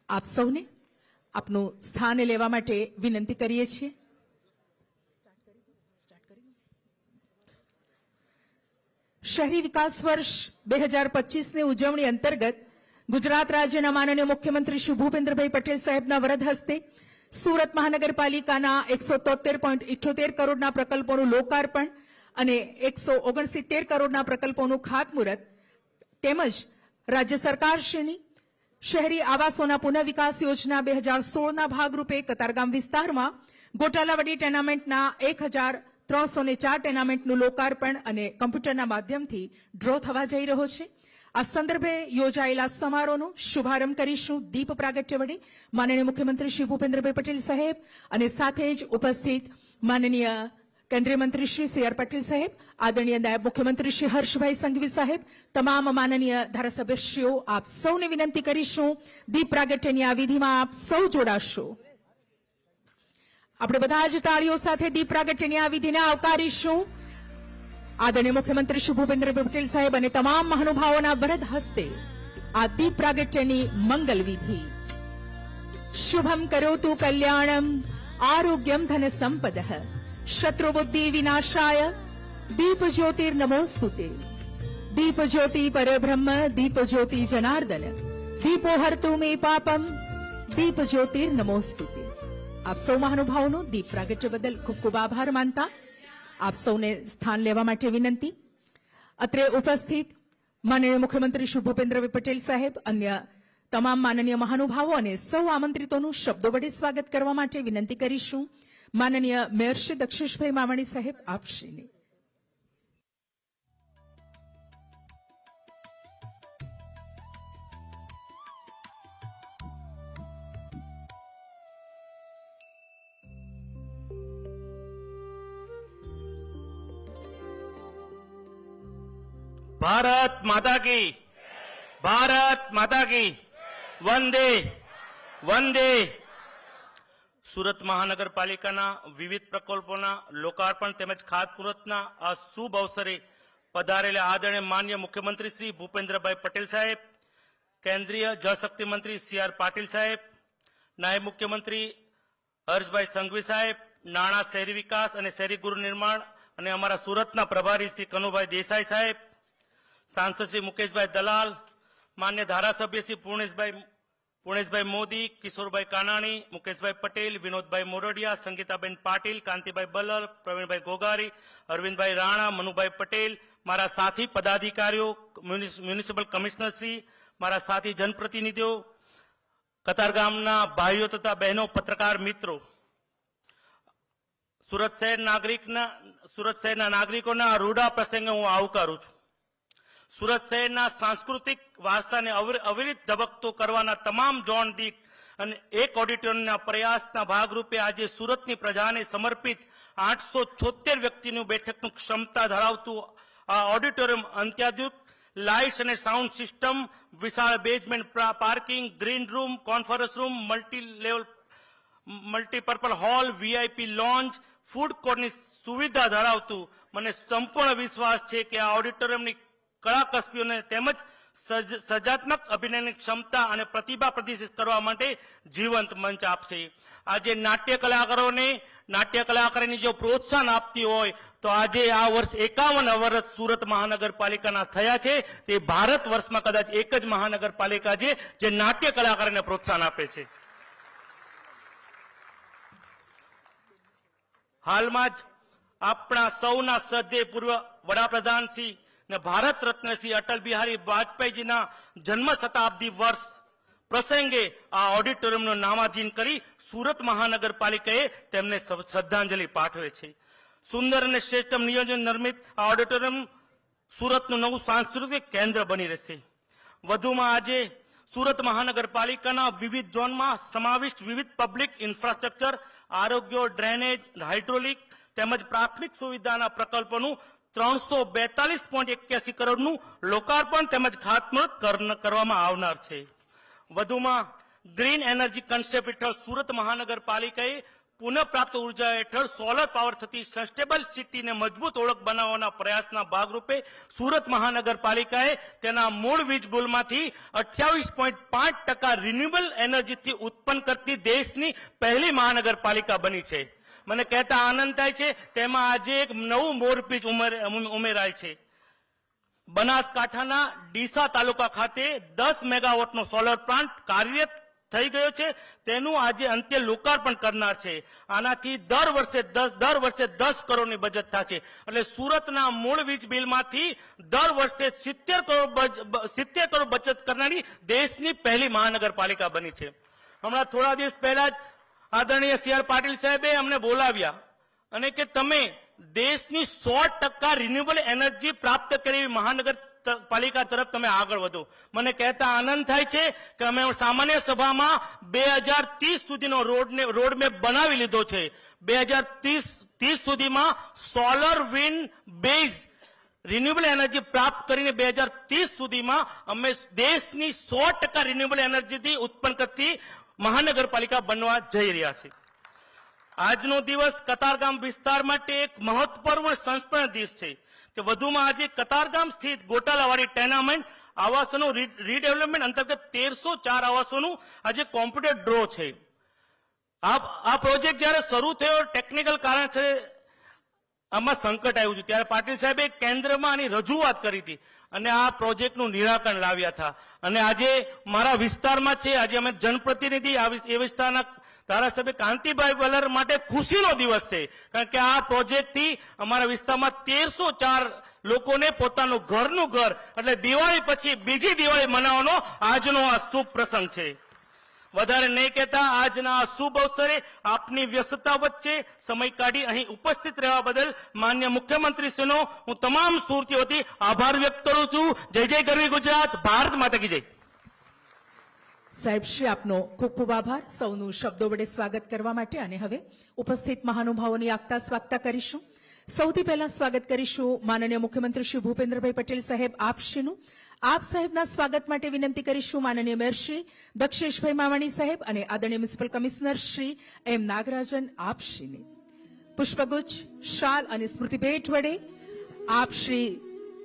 આપ સૌને આપનું સ્થાન લેવા માટે વિનંતી કરીએ છીએ. શહેરી વિકાસ વર્ષ 2025ની ઉજવણી અંતર્ગત ગુજરાત રાજ્યના માનનીય મુખ્યમંત્રી શ્રી ભૂપેન્દ્રભાઈ પટેલ સાહેબના વરદ હસ્તે સુરત મહાનગરપાલિકાના 173.78 કરોડના પ્રકલ્પોનું લોકાર્પણ અને 169 કરોડના પ્રકલ્પોનું ખાતમુહૂર્ત તેમજ રાજ્ય સરકારશ્રીની શહેરી આવાસોના પુનઃવિકાસ યોજના 2016ના ભાગરૂપે કતારગામ વિસ્તારમાં ગોટાલાવાડી ટેનામેન્ટના 1304 ટેનામેન્ટનું લોકાર્પણ અને કમ્પ્યુટરના માધ્યમથી ડ્રો થવા જઈ રહ્યો છે. આ સંદર્ભે યોજાયેલા સમારોહનો શુભારંભ કરીશું દીપ પ્રાગટ્ય વડે માનનીય મુખ્યમંત્રી શ્રી ભૂપેન્દ્રભાઈ પટેલ સાહેબ અને સાથે જ ઉપસ્થિત માનનીય કેન્દ્રીય મંત્રી શ્રી સી આર પાટીલ સાહેબ, આદરણીય નાયબ મુખ્યમંત્રી શ્રી હર્ષભાઈ સંઘવી સાહેબ, તમામ માનનીય ધારાસભ્યશ્રીઓ, આપ સૌને વિનંતી કરીશું દીપ પ્રાગટ્યની આ વિધિમાં આપ સૌ જોડાશો. આપણે બધા જ તાળીઓ સાથે દીપ પ્રાગટ્યની આ વિધિને આવકારીશું. આદરણીય મુખ્યમંત્રી શ્રી ભૂપેન્દ્રભાઈ પટેલ સાહેબ અને તમામ મહાનુભાવોના વરદ હસ્તે આ દીપ પ્રાગટ્યની મંગલ વિધિ. શુભમ કરોતુ કલ્યાણમ આરોગ્યમ ધન સંપદઃ શત્રુબુદ્ધિ વિનાશાય દીપ જ્યોતિર્નમોસ્તુતે. દીપ જ્યોતિ પરબ્રહ્મ દીપ જ્યોતિ જનાર્દન દીપો હર્તુ મે પાપમ દીપ જ્યોતિર્નમોસ્તુતે. આપ સૌ મહાનુભાવોનો દીપ પ્રાગટ્ય બદલ ખૂબ ખૂબ આભાર માનતા આપ સૌને સ્થાન લેવા માટે વિનંતી. અત્રે ઉપસ્થિત માનનીય મુખ્યમંત્રી શ્રી ભૂપેન્દ્રભાઈ પટેલ સાહેબ, અન્ય તમામ માનનીય મહાનુભાવો અને સૌ આમંત્રિતોનું શબ્દો વડે સ્વાગત કરવા માટે વિનંતી કરીશું. માનનીય મેયર શ્રી દક્ષેશભાઈ માવાણી સાહેબ, આપશ્રીને. भारत माता की, भारत माता की, वंदे वंदे. સુરત મહાનગરપાલિકાના વિવિધ પ્રકલ્પોના લોકાર્પણ તેમજ ખાતમુહૂર્તના આ શુભ અવસરે પધારેલા આદરણીય માન્ય મુખ્યમંત્રી શ્રી ભૂપેન્દ્રભાઈ પટેલ સાહેબ, કેન્દ્રીય જળશક્તિ મંત્રી સી આર પાટીલ સાહેબ, નાયબ મુખ્યમંત્રી હર્ષભાઈ સંઘવી સાહેબ, નાણાં, શહેરી વિકાસ અને શહેરી ગૃહ નિર્માણ અને અમારા સુરતના પ્રભારી શ્રી કનુભાઈ દેસાઈ સાહેબ, સાંસદ શ્રી મુકેશભાઈ દલાલ, માન્ય ધારાસભ્ય શ્રી પૂર્ણેશભાઈ મોદી, કિશોરભાઈ કાનાણી, મુકેશભાઈ પટેલ, વિનોદભાઈ મોરડિયા, સંગીતાબેન પાટીલ, કાંતિભાઈ બલ્લર, પ્રવીણભાઈ ગોગારી, અરવિંદભાઈ રાણા, મનુભાઈ પટેલ, મારા સાથી પદાધિકારીઓ, મ્યુનિસિપલ કમિશનર શ્રી, મારા સાથી જનપ્રતિનિધિઓ, કતારગામના ભાઈઓ તથા બહેનો, પત્રકાર મિત્રો, સુરત શહેરના નાગરિકોના રૂડા પ્રસંગે હું આવકારું છું. સુરત શહેરના સાંસ્કૃતિક વારસાને અવિરત ધબકતો કરવાના તમામ ઝોન દીઠ અને એક ઓડિટોરિયમના પ્રયાસના ભાગરૂપે આજે સુરતની પ્રજાને સમર્પિત 876 વ્યક્તિનું બેઠકનું ક્ષમતા ધરાવતું આ ઓડિટોરિયમ અત્યાધુનિક લાઇટ્સ અને સાઉન્ડ સિસ્ટમ, વિશાળ basement parking, green room, conference room, multipurpose hall, VIP lounge, food કોર્ટની સુવિધા ધરાવતું મને સંપૂર્ણ વિશ્વાસ છે કે આ ઓડિટોરિયમની કળાકસ્મીઓને તેમજ સર્જનાત્મક અભિનયની ક્ષમતા અને પ્રતિભા પ્રદર્શિત કરવા માટે જીવંત મંચ આપશે. આજે નાટ્ય કલાકારોને નાટ્ય કલાકારોની જો પ્રોત્સાહન આપતી હોય તો આજે આ વર્ષ 51 વર્ષ સુરત મહાનગરપાલિકાના થયા છે. તે ભારત વર્ષમાં કદાચ એક જ મહાનગરપાલિકા છે જે નાટ્ય કલાકારોને પ્રોત્સાહન આપે છે. હાલમાં જ આપણા સૌના શ્રદ્ધેય પૂર્વ વડાપ્રધાન શ્રી ને ભારત રત્ન શ્રી અટલ બિહારી વાજપેયીજીના જન્મ શતાબ્દી વર્ષ પ્રસંગે આ ઓડિટોરિયમનું નામાધીન કરી સુરત મહાનગરપાલિકાએ તેમને શ્રદ્ધાંજલિ પાઠવે છે. સુંદર અને શ્રેષ્ઠ નિયોજન નિર્મિત આ ઓડિટોરિયમ સુરતનું નવું સાંસ્કૃતિક કેન્દ્ર બની રહેશે. વધુમાં આજે સુરત મહાનગરપાલિકાના વિવિધ ઝોનમાં સમાવિષ્ટ વિવિધ પબ્લિક ઇન્ફ્રાસ્ટ્રક્ચર, આરોગ્ય, ડ્રેનેજ, હાઇડ્રોલિક તેમજ પ્રાથમિક સુવિધાના પ્રકલ્પોનું 342.81 કરોડનું લોકાર્પણ તેમજ ખાતમુહૂર્ત કરવામાં આવનાર છે. વધુમાં ગ્રીન એનર્જી કન્સેપ્ટ હેઠળ સુરત મહાનગરપાલિકાએ પુનઃપ્રાપ્ત ઉર્જા હેઠળ સોલર પાવર થતી સસ્ટેબલ સિટીને મજબૂત ઓળખ બનાવવાના પ્રયાસના ભાગરૂપે સુરત મહાનગરપાલિકાએ તેના મૂળ વીજ બિલમાંથી 28.5% રિન્યુએબલ એનર્જીથી ઉત્પન્ન કરતી દેશની પહેલી મહાનગરપાલિકા બની છે. મને કહેતા આનંદ થાય છે. તેમાં આજે એક નવું મોરપીંચ ઉમેરાય છે. બનાસકાંઠાના ડીસા તાલુકા ખાતે 10 મેગાવોટનો સોલર પ્લાન્ટ કાર્યરત થઈ ગયો છે. તેનું આજે અંત્ય લોકાર્પણ કરનાર છે. આનાથી દર વર્ષે 10 કરોડની બચત થશે. એટલે સુરતના મૂળ વીજ બિલમાંથી દર વર્ષે 70 કરોડ બચત કરનારી દેશની પહેલી મહાનગરપાલિકા બની છે. હમણાં થોડા દિવસ પહેલા જ આદરણીય સી આર પાટીલ સાહેબે અમને બોલાવ્યા અને કે તમે દેશની 100% રિન્યુએબલ એનર્જી પ્રાપ્ત કરી મહાનગરપાલિકા તરફ તમે આગળ વધો. મને કહેતા આનંદ થાય છે કે અમે સામાન્ય સભામાં 2030 સુધીનો રોડમેપ બનાવી લીધો છે. 2030 સુધીમાં solar wind base renewable energy પ્રાપ્ત કરીને 2030 સુધીમાં અમે દેશની 100% રિન્યુએબલ એનર્જીથી ઉત્પન્ન કરતી મહાનગરપાલિકા બનવા જઈ રહ્યા છે. આજનો દિવસ કતારગામ વિસ્તાર માટે એક મહત્વપૂર્ણ સંસ્મરણ દિવસ છે કે વધુમાં આજે કતારગામ સ્થિત ગોટાલાવાડી ટેનામેન્ટ આવાસોનું રીડેવલપમેન્ટ અંતર્ગત 1304 આવાસોનું આજે કોમ્પ્યુટર ડ્રો છે. આ પ્રોજેક્ટ જ્યારે શરૂ થયો ટેકનિકલ કારણ છે આમાં સંકટ આવ્યું છે ત્યારે પાટીલ સાહેબે કેન્દ્રમાં આની રજૂઆત કરી હતી અને આ પ્રોજેક્ટનું નિરાકરણ લાવ્યા હતા. અને આજે મારા વિસ્તારમાં છે, આજે અમે જનપ્રતિનિધિ એ વિસ્તારના ધારાસભ્ય કાંતિભાઈ બલર માટે ખુશીનો દિવસ છે. કારણ કે આ પ્રોજેક્ટથી અમારા વિસ્તારમાં 1304 લોકોને પોતાનું ઘરનું ઘર એટલે દિવાળી પછી બીજી દિવાળી મનાવવાનો આજનો આ શુભ પ્રસંગ છે. વધારે નહીં કહેતા આજના આ શુભ અવસરે આપની વ્યસ્તતા વચ્ચે સમય કાઢી અહીં ઉપસ્થિત રહેવા બદલ માન્ય મુખ્યમંત્રીશ્રીનો હું તમામ સુરતીઓ વતી આભાર વ્યક્ત કરું છું. જય જય ગરવી ગુજરાત, ભારત માતા કી જય. સાહેબ શ્રી આપનો ખૂબ ખૂબ આભાર સૌનું શબ્દો વડે સ્વાગત કરવા માટે. અને હવે ઉપસ્થિત મહાનુભાવોની આગતા સ્વાગતા કરીશું. સૌથી પહેલા સ્વાગત કરીશું માનનીય મુખ્યમંત્રી શ્રી ભૂપેન્દ્રભાઈ પટેલ સાહેબ આપશ્રીનું. આપ સાહેબના સ્વાગત માટે વિનંતી કરીશું માનનીય મેયર શ્રી દક્ષેશભાઈ માવાણી સાહેબ અને આદરણીય મ્યુનિસિપલ કમિશનર શ્રી એમ નાગરાજન આપશ્રીને પુષ્પગુચ્છ, શાલ અને સ્મૃતિ ભેટ વડે આપ શ્રી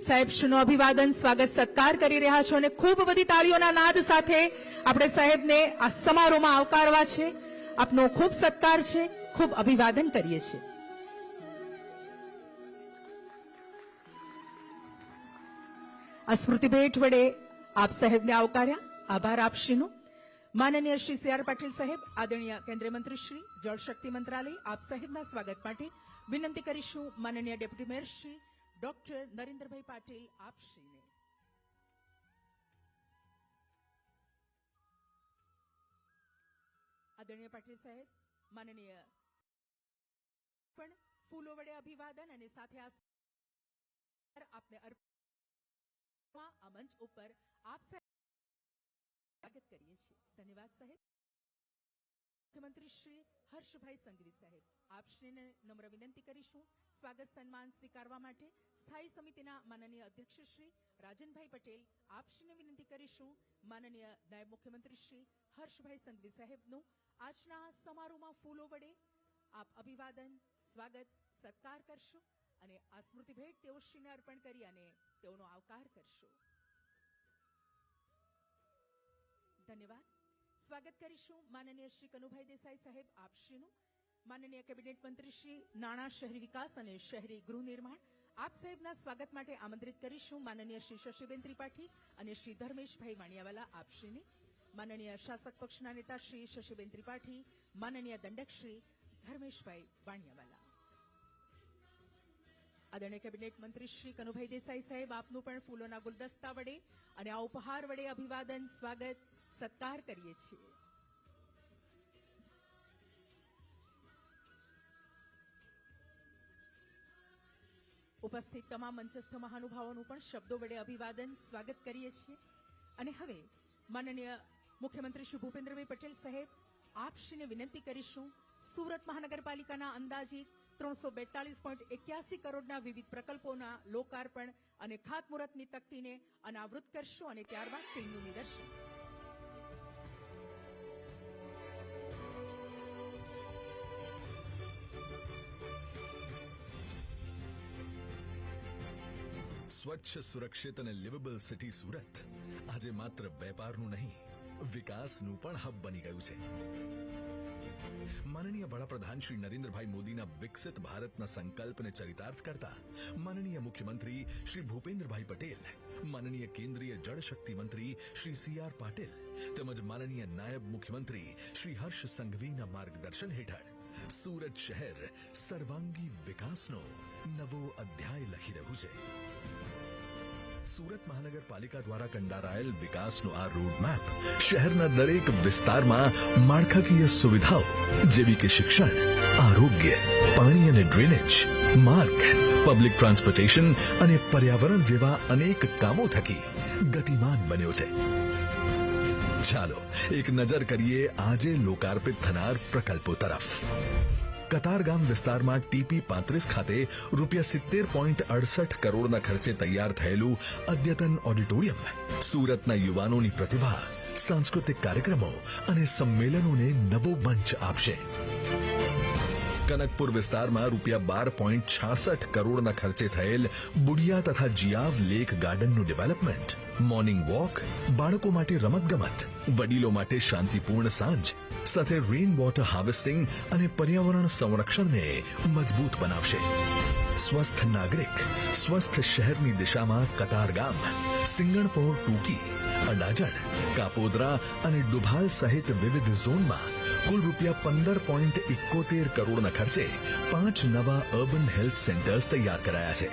સાહેબશ્રીનું અભિવાદન સ્વાગત સત્કાર કરી રહ્યા છો અને ખૂબ બધી તાળીઓના નાદ સાથે આપણે સાહેબને આ સમારોહમાં આવકારવા છે. આપનો ખૂબ સત્કાર છે, ખૂબ અભિવાદન કરીએ છીએ. આ સ્મૃતિ ભેટ વડે આપ સાહેબને આવકાર્યા. આભાર આપશ્રીનો. માનનીય શ્રી સી આર પાટીલ સાહેબ, આદરણીય કેન્દ્રીય મંત્રી શ્રી જળશક્તિ મંત્રાલય આપ સાહેબના સ્વાગત માટે વિનંતી કરીશું માનનીય deputy mayor Shri doctor Narendrabhai Patil આપશ્રીને. આદરણીય પાટીલ સાહેબ, માનનીય પણ ફૂલો વડે અભિવાદન અને સાથે આપને આ મંચ ઉપર આપ સ્વાગત કરીએ છીએ. ધન્યવાદ સાહેબ. મુખ્યમંત્રી શ્રી હર્ષભાઈ સંઘવી સાહેબ આપશ્રીને નમ્ર વિનંતી કરીશું સ્વાગત સન્માન સ્વીકારવા માટે. સ્થાયી સમિતિના માનનીય અધ્યક્ષ શ્રી રાજનભાઈ પટેલ આપશ્રીને વિનંતી કરીશું માનનીય નાયબ મુખ્યમંત્રી શ્રી હર્ષભાઈ સંઘવી સાહેબનું આજના સમારોહમાં ફૂલો વડે આપ અભિવાદન સ્વાગત સત્કાર કરશો અને આ સ્મૃતિ ભેટ તેઓશ્રીને અર્પણ કરી અને તેઓનો આવકાર કરશો. ધન્યવાદ. સ્વાગત કરીશું માનનીય શ્રી કનુભાઈ દેસાઈ સાહેબ આપશ્રીનું. માનનીય કેબિનેટ મંત્રી શ્રી નાણાં, શહેરી વિકાસ અને શહેરી ગૃહ નિર્માણ આપ સાહેબના સ્વાગત માટે આમંત્રિત કરીશું માનનીય શ્રી શશીબેન ત્રિપાઠી અને શ્રી ધર્મેશભાઈ વાણિયાવાલા આપશ્રીને. માનનીય શાસક પક્ષના નેતા શ્રી શશીબેન ત્રિપાઠી, માનનીય દંડક શ્રી ધર્મેશભાઈ વાણિયાવાલા. આદરણીય કેબિનેટ મંત્રી શ્રી કનુભાઈ દેસાઈ સાહેબ આપનું પણ ફૂલોના ગુલદસ્તા વડે અને આ ઉપહાર વડે અભિવાદન સ્વાગત સત્કાર કરીએ છીએ. ઉપસ્થિત તમામ મંચસ્થ મહાનુભાવોનું પણ શબ્દો વડે અભિવાદન સ્વાગત કરીએ છીએ. અને હવે માનનીય મુખ્યમંત્રી શ્રી ભૂપેન્દ્રભાઈ પટેલ સાહેબ આપશ્રીને વિનંતી કરીશું સુરત મહાનગરપાલિકાના અંદાજિત 342.81 કરોડના વિવિધ પ્રકલ્પોના લોકાર્પણ અને ખાતમુહૂર્તની તકતીને અનાવૃત કરશો અને ત્યારબાદ ફિલ્મનું નિદર્શન. સ્વચ્છ, સુરક્ષિત અને લિવેબલ સિટી સુરત આજે માત્ર વેપારનું નહીં, વિકાસનું પણ હબ બની ગયું છે. માનનીય વડાપ્રધાન શ્રી નરેન્દ્રભાઈ મોદીના વિકસિત ભારતના સંકલ્પને ચરિતાર્થ કરતા માનનીય મુખ્યમંત્રી શ્રી ભૂપેન્દ્રભાઈ પટેલ, માનનીય કેન્દ્રીય જળશક્તિ મંત્રી શ્રી CR પાટીલ તેમજ માનનીય નાયબ મુખ્યમંત્રી શ્રી હર્ષ સંઘવીના માર્ગદર્શન હેઠળ સુરત શહેર સર્વાંગી વિકાસનો નવો અધ્યાય લખી રહ્યું છે. સુરત મહાનગરપાલિકા દ્વારા કંડારાયેલ વિકાસનો આ રોડમેપ શહેરના દરેક વિસ્તારમાં માળખાકીય સુવિધાઓ જેવી કે શિક્ષણ, આરોગ્ય, પાણી અને ડ્રેનેજ, માર્ગ, પબ્લિક ટ્રાન્સપોર્ટેશન અને પર્યાવરણ જેવા અનેક કામો થકી ગતિમાન બન્યો છે. ચાલો એક નજર કરીએ આજે લોકાર્પિત થનાર પ્રકલ્પો તરફ. કતારગામ વિસ્તારમાં TP35 ખાતે ₹70.68 કરોડના ખર્ચે તૈયાર થયેલું અદ્યતન ઓડિટોરિયમ સુરતના યુવાનોની પ્રતિભા, સાંસ્કૃતિક કાર્યક્રમો અને સંમેલનોને નવો મંચ આપશે. કનકપુર વિસ્તારમાં ₹12.66 કરોડના ખર્ચે થયેલ બુડિયા તથા જિયાવ લેક ગાર્ડનનું ડેવલપમેન્ટ, મોર્નિંગ વોક, બાળકો માટે રમતગમત, વડીલો માટે શાંતિપૂર્ણ સાંજ સાથે રેઇન વોટર હાર્વેસ્ટિંગ અને પર્યાવરણ સંરક્ષણને મજબૂત બનાવશે. સ્વસ્થ નાગરિક, સ્વસ્થ શહેરની દિશામાં કતારગામ, સિંગણપોર, ટૂંકી, અડાજણ, કાપોદરા અને ડુભાલ સહિત વિવિધ ઝોનમાં કુલ ₹15.71 કરોડના ખર્ચે 5 નવા અર્બન હેલ્થ સેન્ટર્સ તૈયાર કરાયા છે.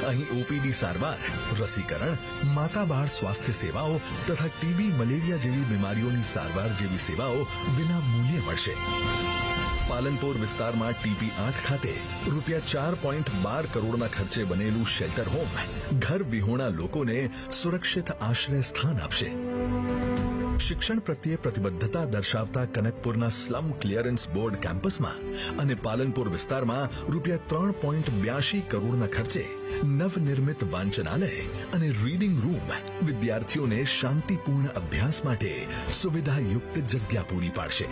અહીં OPD સારવાર, રસીકરણ, માતા બાળ સ્વાસ્થ્ય સેવાઓ તથા TB, મલેરિયા જેવી બીમારીઓની સારવાર જેવી સેવાઓ વિના મૂલ્યે મળશે. પાલનપુર વિસ્તારમાં TP8 ખાતે ₹4.12 કરોડના ખર્ચે બનેલું શેલ્ટર હોમ ઘર વિહોણા લોકોને સુરક્ષિત આશ્રય સ્થાન આપશે. શિક્ષણ પ્રત્યે પ્રતિબદ્ધતા દર્શાવતા કનકપુરના સ્લમ ક્લિયરન્સ બોર્ડ કેમ્પસમાં અને પાલનપુર વિસ્તારમાં ₹3.82 કરોડના ખર્ચે નવનિર્મિત વાંચનાલય અને રીડિંગ રૂમ વિદ્યાર્થીઓને શાંતિપૂર્ણ અભ્યાસ માટે સુવિધાયુક્ત જગ્યા પૂરી પાડશે.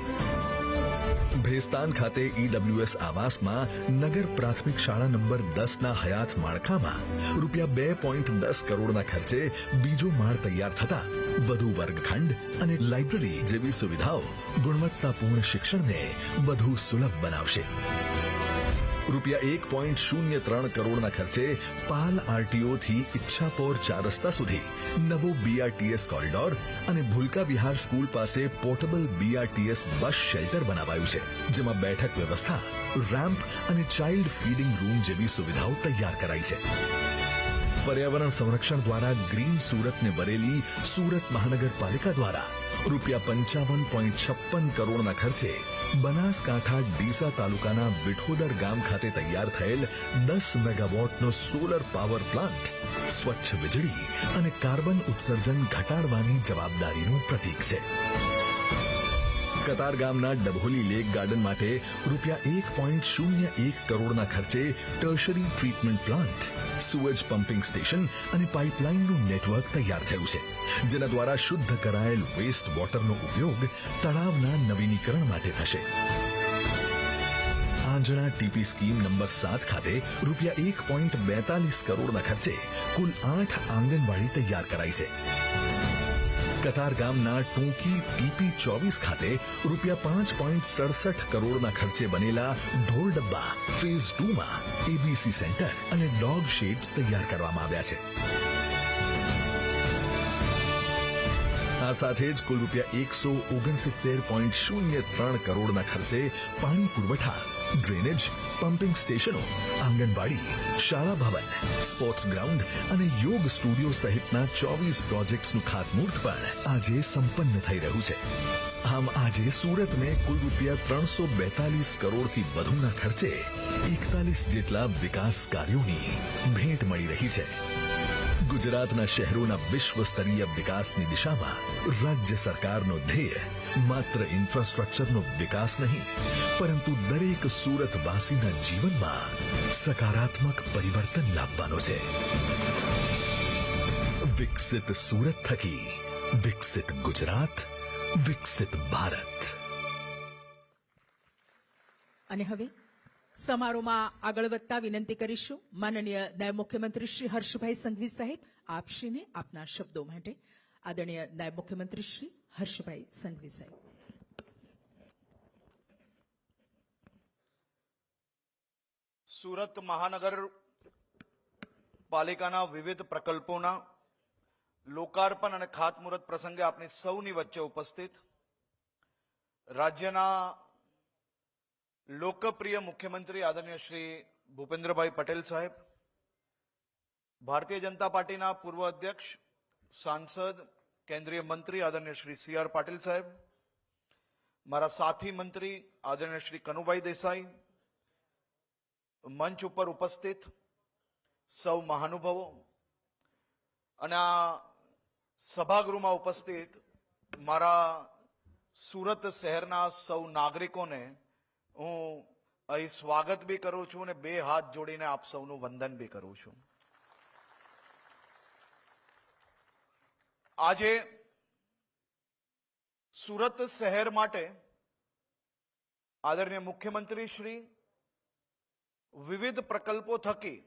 ભેસ્તાન ખાતે EWS આવાસમાં નગર પ્રાથમિક શાળા નંબર 10ના હયાત માળખામાં ₹2.10 કરોડના ખર્ચે બીજો માળ તૈયાર થતા વધુ વર્ગખંડ અને લાઇબ્રેરી જેવી સુવિધાઓ ગુણવત્તાપૂર્ણ શિક્ષણને વધુ સુલભ બનાવશે. ₹1.03 કરોડના ખર્ચે પાલ RTO થી ઈચ્છાપોર 4 રસ્તા સુધી નવો BRTS કોરિડોર અને ભૂલકા વિહાર સ્કૂલ પાસે પોર્ટેબલ BRTS બસ શેલ્ટર બનાવાયું છે, જેમાં બેઠક વ્યવસ્થા, રેમ્પ અને ચાઇલ્ડ ફીડિંગ રૂમ જેવી સુવિધાઓ તૈયાર કરાઈ છે. પર્યાવરણ સંરક્ષણ દ્વારા ગ્રીન સુરતને વરેલી સુરત મહાનગરપાલિકા દ્વારા ₹55.56 કરોડના ખર્ચે બનાસકાંઠા ડીસા તાલુકાના વિઠોદર ગામ ખાતે તૈયાર થયેલ 10 મેગાવોટનો સોલર પાવર પ્લાન્ટ સ્વચ્છ વીજળી અને કાર્બન ઉત્સર્જન ઘટાડવાની જવાબદારીનું પ્રતીક છે. કતારગામના ડભોલી લેક ગાર્ડન માટે ₹1.01 કરોડના ખર્ચે tertiary treatment plant, sewage pumping station અને પાઇપલાઇનનું નેટવર્ક તૈયાર થયું છે, જેના દ્વારા શુદ્ધ કરાયેલ વેસ્ટ વોટરનો ઉપયોગ તળાવના નવીનીકરણ માટે થશે. આંજણા TP સ્કીમ નંબર 7 ખાતે ₹1.42 કરોડના ખર્ચે કુલ 8 આંગણવાડી તૈયાર કરાઈ છે. કતારગામના ટૂંકી TP24 ખાતે ₹5.67 કરોડના ખર્ચે બનેલા ઢોર ડબ્બા ફેઝ 2માં ABC સેન્ટર અને ડોગ શેડ્સ તૈયાર કરવામાં આવ્યા છે. આ સાથે જ કુલ ₹169.03 કરોડના ખર્ચે પાણી પુરવઠા, ડ્રેનેજ, પમ્પિંગ સ્ટેશનો, આંગણવાડી, શાળા ભવન, સ્પોર્ટ્સ ગ્રાઉન્ડ અને યોગ સ્ટુડિયો સહિતના 24 પ્રોજેક્ટ્સનું ખાતમુહૂર્ત પણ આજે સંપન્ન થઈ રહ્યું છે. આમ આજે સુરતને કુલ ₹342 કરોડથી વધુના ખર્ચે 41 જેટલા વિકાસ કાર્યોની ભેટ મળી રહી છે. ગુજરાતના શહેરોના વિશ્વ સ્તરીય વિકાસની દિશામાં રાજ્ય સરકારનો ધ્યેય માત્ર ઇન્ફ્રાસ્ટ્રક્ચરનો વિકાસ નહીં, પરંતુ દરેક સુરતવાસીના જીવનમાં સકારાત્મક પરિવર્તન લાવવાનો છે. વિકસિત સુરત થકી વિકસિત ગુજરાત, વિકસિત ભારત. અને હવે સમારોહમાં આગળ વધતા વિનંતી કરીશું માનનીય નાયબ મુખ્યમંત્રી શ્રી હર્ષભાઈ સંઘવી સાહેબ આપશ્રીને આપના શબ્દો માટે આદરણીય નાયબ મુખ્યમંત્રી શ્રી હર્ષભાઈ સંઘવી સાહેબ. સુરત મહાનગર પાલિકાના વિવિધ પ્રકલ્પોના લોકાર્પણ અને ખાતમુહૂર્ત પ્રસંગે આપની સૌની વચ્ચે ઉપસ્થિત રાજ્યના લોકપ્રિય મુખ્યમંત્રી આદરણીય શ્રી ભૂપેન્દ્રભાઈ પટેલ સાહેબ, ભારતીય જનતા પાર્ટીના પૂર્વ અધ્યક્ષ, સાંસદ, કેન્દ્રીય મંત્રી આદરણીય શ્રી સી.આર. પાટીલ સાહેબ, મારા સાથી મંત્રી આદરણીય શ્રી કનુભાઈ દેસાઈ, મંચ ઉપર ઉપસ્થિત સૌ મહાનુભાવો અને આ સભાગૃહમાં ઉપસ્થિત મારા સુરત શહેરના સૌ નાગરિકોને હું અહીં સ્વાગત બી કરું છું અને બે હાથ જોડીને આપ સૌનું વંદન બી કરું છું. આજે સુરત શહેર માટે આદરણીય મુખ્યમંત્રી શ્રી વિવિધ પ્રકલ્પો થકી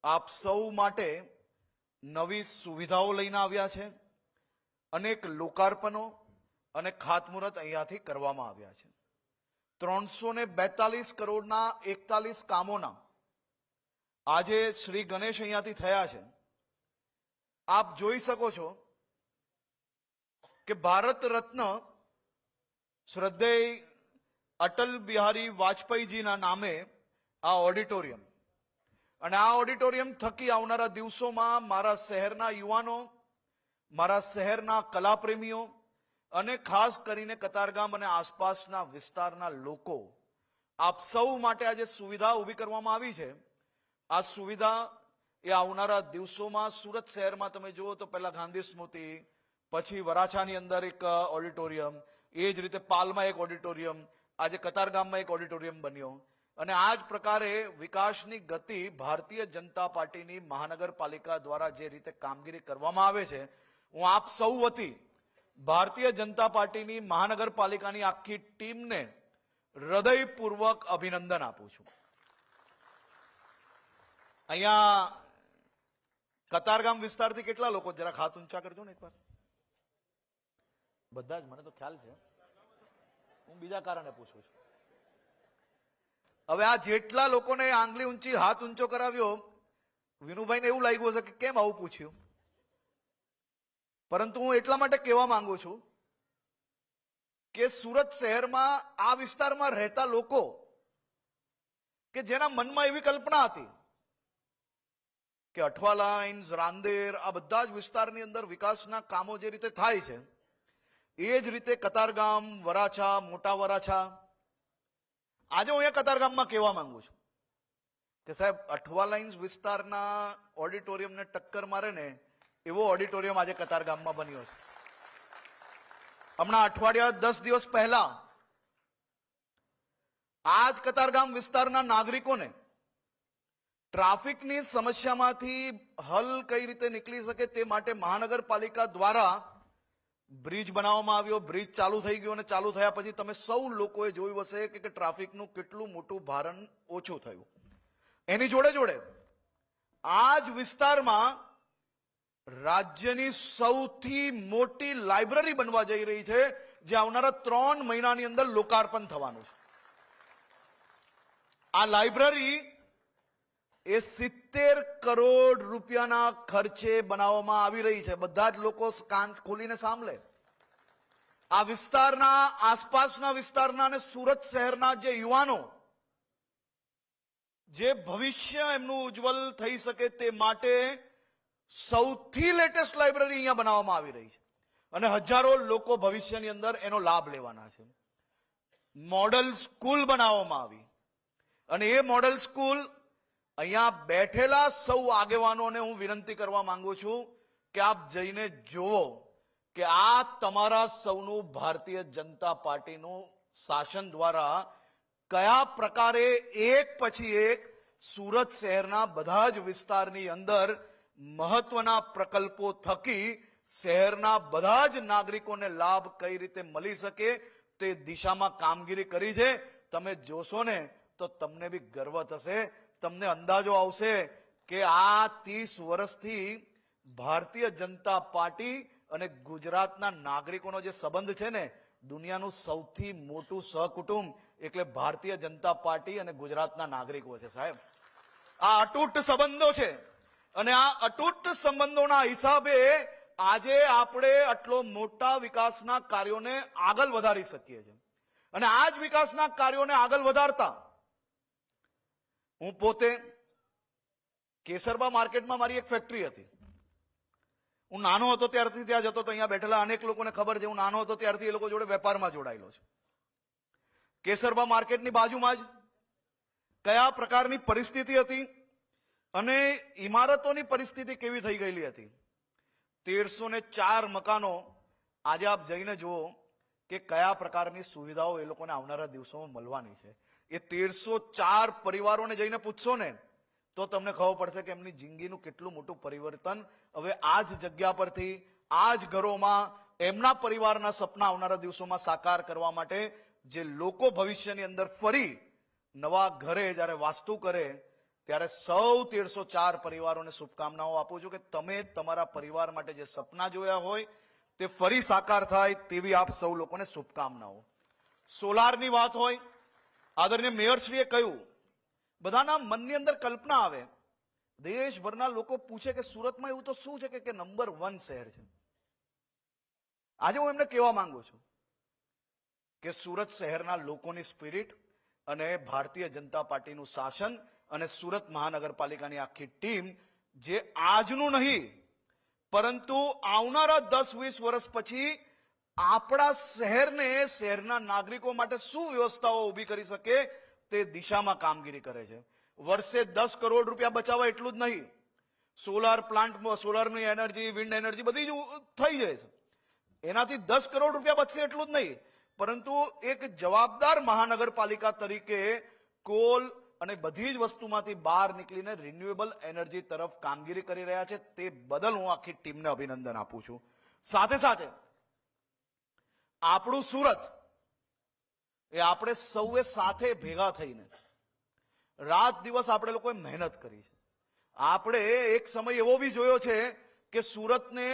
આપ સૌ માટે નવી સુવિધાઓ લઈને આવ્યા છે. અનેક લોકાર્પણો અને ખાતમુહૂર્ત અહીંયાથી કરવામાં આવ્યા છે. 342 કરોડના 41 કામોના આજે શ્રી ગણેશ અહીંયાથી થયા છે. આપ જોઈ શકો છો કે ભારત રત્ન શ્રદ્ધેય અટલ બિહારી વાજપેયીજીના નામે આ ઓડિટોરિયમ અને આ ઓડિટોરિયમ થકી આવનારા દિવસોમાં મારા શહેરના યુવાનો, મારા શહેરના કલાપ્રેમીઓ અને ખાસ કરીને કતારગામ અને આસપાસના વિસ્તારના લોકો આપ સૌ માટે આજે સુવિધા ઊભી કરવામાં આવી છે. આ સુવિધા એ આવનારા દિવસોમાં સુરત શહેરમાં તમે જુઓ તો પહેલા ગાંધી સ્મૃતિ, પછી વરાછાની અંદર એક ઓડિટોરિયમ, એ જ રીતે પાલમાં એક ઓડિટોરિયમ, આજે કતારગામમાં એક ઓડિટોરિયમ બન્યો અને આ જ પ્રકારે વિકાસની ગતિ ભારતીય જનતા પાર્ટીની મહાનગરપાલિકા દ્વારા જે રીતે કામગીરી કરવામાં આવે છે, હું આપ સૌ વતી ભારતીય જનતા પાર્ટીની મહાનગરપાલિકાની આખી ટીમને હૃદયપૂર્વક અભિનંદન આપું છું. અહીંયા કતારગામ વિસ્તારથી કેટલા લોકો, જરા હાથ ઊંચા કરજો ને એકવાર. બધા જ, મને તો ખ્યાલ છે, હું બીજા કારણે પૂછું છું. હવે આ જેટલા લોકોને આંગળી ઊંચી હાથ ઊંચો કરાવ્યો, વિનુભાઈને એવું લાગ્યું હશે કે કેમ આવું પૂછ્યું, પરંતુ હું એટલા માટે કહેવા માંગુ છું કે સુરત શહેરમાં આ વિસ્તારમાં રહેતા લોકો કે જેના મનમાં એવી કલ્પના હતી કે અઠવા લાઇન્સ, રાંદેર, આ બધા જ વિસ્તારની અંદર વિકાસના કામો જે રીતે થાય છે એ જ રીતે કતારગામ, વરાછા, મોટા વરાછા, આજે હું અહીંયા કતારગામમાં કહેવા માંગુ છું કે સાહેબ અઠવા લાઇન્સ વિસ્તારના ઓડિટોરિયમને ટક્કર મારે ને એવો ઓડિટોરિયમ આજે કતારગામમાં બન્યો છે. હમણાં અઠવાડિયા 10 દિવસ પહેલા આજ કતારગામ વિસ્તારના નાગરિકોને ટ્રાફિકની સમસ્યામાંથી હલ કઈ રીતે નીકળી શકે તે માટે મહાનગરપાલિકા દ્વારા બ્રિજ બનાવવામાં આવ્યો. બ્રિજ ચાલુ થઈ ગયો અને ચાલુ થયા પછી તમે સૌ લોકોએ જોયું હશે કે ટ્રાફિકનું કેટલું મોટું ભારણ ઓછું થયું. એની જોડે જોડે આ જ વિસ્તારમાં રાજ્યની સૌથી મોટી લાઇબ્રેરી બનવા જઈ રહી છે, જે આવનારા 3 મહિનાની અંદર લોકાર્પણ થવાનું છે. આ લાઇબ્રેરી એ 70 કરોડ રૂપિયાના ખર્ચે બનાવવામાં આવી રહી છે. બધા જ લોકો કાન ખોલીને સાંભળે. આ વિસ્તારના, આસપાસના વિસ્તારના અને સુરત શહેરના જે યુવાનો, જે ભવિષ્ય એમનું ઉજ્જવલ થઈ શકે તે માટે સૌથી લેટેસ્ટ લાઇબ્રેરી અહીંયા બનાવવામાં આવી રહી છે અને હજારો લોકો ભવિષ્યની અંદર એનો લાભ લેવાના છે. મોડલ સ્કૂલ બનાવવામાં આવી અને એ મોડલ સ્કૂલ અહીંયા બેઠેલા સૌ આગેવાનોને હું વિનંતી કરવા માંગુ છું કે આપ જઈને જુઓ કે આ તમારા સૌનું ભારતીય જનતા પાર્ટીનું શાસન દ્વારા કયા પ્રકારે એક પછી એક સુરત શહેરના બધા જ વિસ્તારની અંદર મહત્વના પ્રકલ્પો થકી શહેરના બધા જ નાગરિકોને લાભ કઈ રીતે મળી શકે તે દિશામાં કામગીરી કરી છે. તમે જોશો ને તો તમને બી ગર્વ થશે, તમને અંદાજો આવશે કે આ 30 વર્ષથી ભારતીય જનતા પાર્ટી અને ગુજરાતના નાગરિકોનો જે સંબંધ છે ને, દુનિયાનું સૌથી મોટું સહકુટુંબ એટલે ભારતીય જનતા પાર્ટી અને ગુજરાતના નાગરિકો છે સાહેબ. આ અતૂટ સંબંધો છે અને આ અતૂટ સંબંધોના હિસાબે આજે આપણે આટલો મોટા વિકાસના કાર્યોને આગળ વધારી શકીએ છીએ. અને આ જ વિકાસના કાર્યોને આગળ વધારતા હું પોતે કેસરબા માર્કેટમાં મારી એક ફેક્ટરી હતી. હું નાનો હતો ત્યારથી ત્યાં જતો તો. અહીંયા બેઠેલા અનેક લોકોને ખબર છે હું નાનો હતો ત્યારથી એ લોકો જોડે વેપારમાં જોડાયેલો છે. કેસરબા માર્કેટની બાજુમાં જ કયા પ્રકારની પરિસ્થિતિ હતી અને ઇમારતોની પરિસ્થિતિ કેવી થઈ ગયેલી હતી. 1304 મકાનો આજે આપ જઈને જુઓ કે કયા પ્રકારની સુવિધાઓ એ લોકોને આવનારા દિવસોમાં મળવાની છે. એ 1304 પરિવારોને જઈને પૂછશો ને તો તમને ખબર પડશે કે એમની જિંદગીનું કેટલું મોટું પરિવર્તન હવે આ જ જગ્યા પરથી, આ જ ઘરોમાં એમના પરિવારના સપના આવનારા દિવસોમાં સાકાર કરવા માટે જે લોકો ભવિષ્યની અંદર ફરી નવા ઘરે જ્યારે વાસ્તુ કરે ત્યારે સૌ 1304 પરિવારોને શુભકામનાઓ આપું છું કે તમે તમારા પરિવાર માટે જે સપના જોયા હોય તે ફરી સાકાર થાય તેવી આપ સૌ લોકોને શુભકામનાઓ. સોલારની વાત હોય, આદરણીય મેયરશ્રીએ કહ્યું, બધાના મનની અંદર કલ્પના આવે, દેશભરના લોકો પૂછે કે સુરતમાં એવું તો શું છે કે નંબર 1 શહેર છે. આજે હું એમને કહેવા માંગુ છું કે સુરત શહેરના લોકોની સ્પિરિટ અને ભારતીય જનતા પાર્ટીનું શાસન અને સુરત મહાનગરપાલિકાની આખી ટીમ જે આજનું નહીં પરંતુ આવનારા 10-20 વર્ષ પછી આપણા શહેરને, શહેરના નાગરિકો માટે શું વ્યવસ્થાઓ ઊભી કરી શકે તે દિશામાં કામગીરી કરે છે. વર્ષે 10 કરોડ રૂપિયા બચાવવા એટલું જ નહીં, સોલાર પ્લાન્ટમાં સોલારની એનર્જી, વિન્ડ એનર્જી બધી જ થઈ જાય છે, એનાથી 10 કરોડ રૂપિયા બચશે એટલું જ નહીં, પરંતુ એક જવાબદાર મહાનગરપાલિકા તરીકે કોલ અને બધી જ વસ્તુમાંથી બહાર નીકળીને રિન્યુએબલ એનર્જી તરફ કામગીરી કરી રહ્યા છે. તે બદલ હું આખી ટીમને અભિનંદન આપું છું. સાથે સાથે આપણું સુરત એ આપણે સૌએ સાથે ભેગા થઈને રાત દિવસ આપણે લોકોએ મહેનત કરી છે. આપણે એક સમય એવો બી જોયો છે કે સુરતને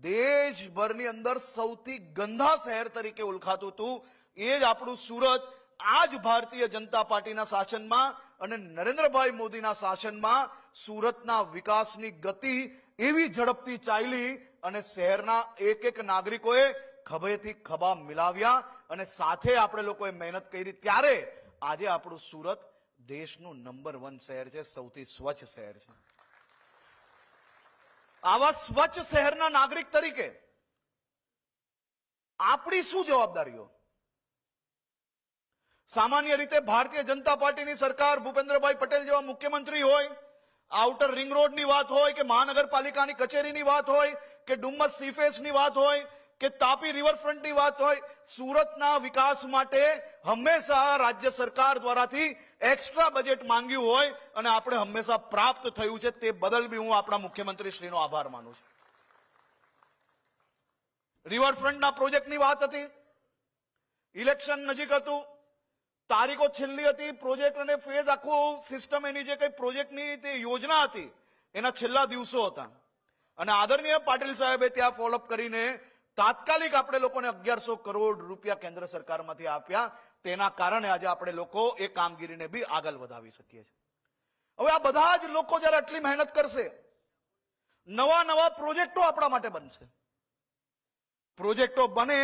દેશભરની અંદર સૌથી ગંદા શહેર તરીકે ઓળખાતું હતું. એ જ આપણું સુરત આજ ભારતીય જનતા પાર્ટીના શાસનમાં અને નરેન્દ્રભાઈ મોદીના શાસનમાં સુરતના વિકાસની ગતિ એવી ઝડપથી ચાલી અને શહેરના એક નાગરિકોએ ખભેથી ખભા મિલાવ્યા અને સાથે આપણે લોકોએ મહેનત કરી ત્યારે આજે આપણું સુરત દેશનું નંબર 1 શહેર છે, સૌથી સ્વચ્છ શહેર છે. આવા સ્વચ્છ શહેરના નાગરિક તરીકે આપણી શું જવાબદારીઓ? સામાન્ય રીતે ભારતીય જનતા પાર્ટીની સરકાર, ભૂપેન્દ્રભાઈ પટેલ જેવા મુખ્યમંત્રી હોય, આઉટર રિંગ રોડની વાત હોય કે મહાનગરપાલિકાની કચેરીની વાત હોય કે ડુમ્મસ સીફેસની વાત હોય કે તાપી રિવરફ્રન્ટની વાત હોય, સુરતના વિકાસ માટે હંમેશા રાજ્ય સરકાર દ્વારાથી એક્સ્ટ્રા બજેટ માંગ્યું હોય અને આપણે હંમેશા પ્રાપ્ત થયું છે. તે બદલ બી હું આપણા મુખ્યમંત્રી શ્રીનો આભાર માનું છું. રિવરફ્રન્ટના પ્રોજેક્ટની વાત હતી, ઇલેક્શન નજીક હતું, તારીખો છેલ્લી હતી, પ્રોજેક્ટ અને ફેઝ આખું સિસ્ટમ એની જે કઈ પ્રોજેક્ટની તે યોજના હતી એના છેલ્લા દિવસો હતા અને આદરણીય પાટીલ સાહેબે ત્યાં ફોલોઅપ કરીને તાત્કાલિક આપણે લોકોને 1100 કરોડ રૂપિયા કેન્દ્ર સરકારમાંથી આપ્યા. તેના કારણે આજે આપણે લોકો એ કામગીરીને બી આગળ વધાવી શકીએ છીએ. હવે આ બધા જ લોકો જયારે આટલી મહેનત કરશે, નવા પ્રોજેક્ટો આપણા માટે બનશે. પ્રોજેક્ટો બને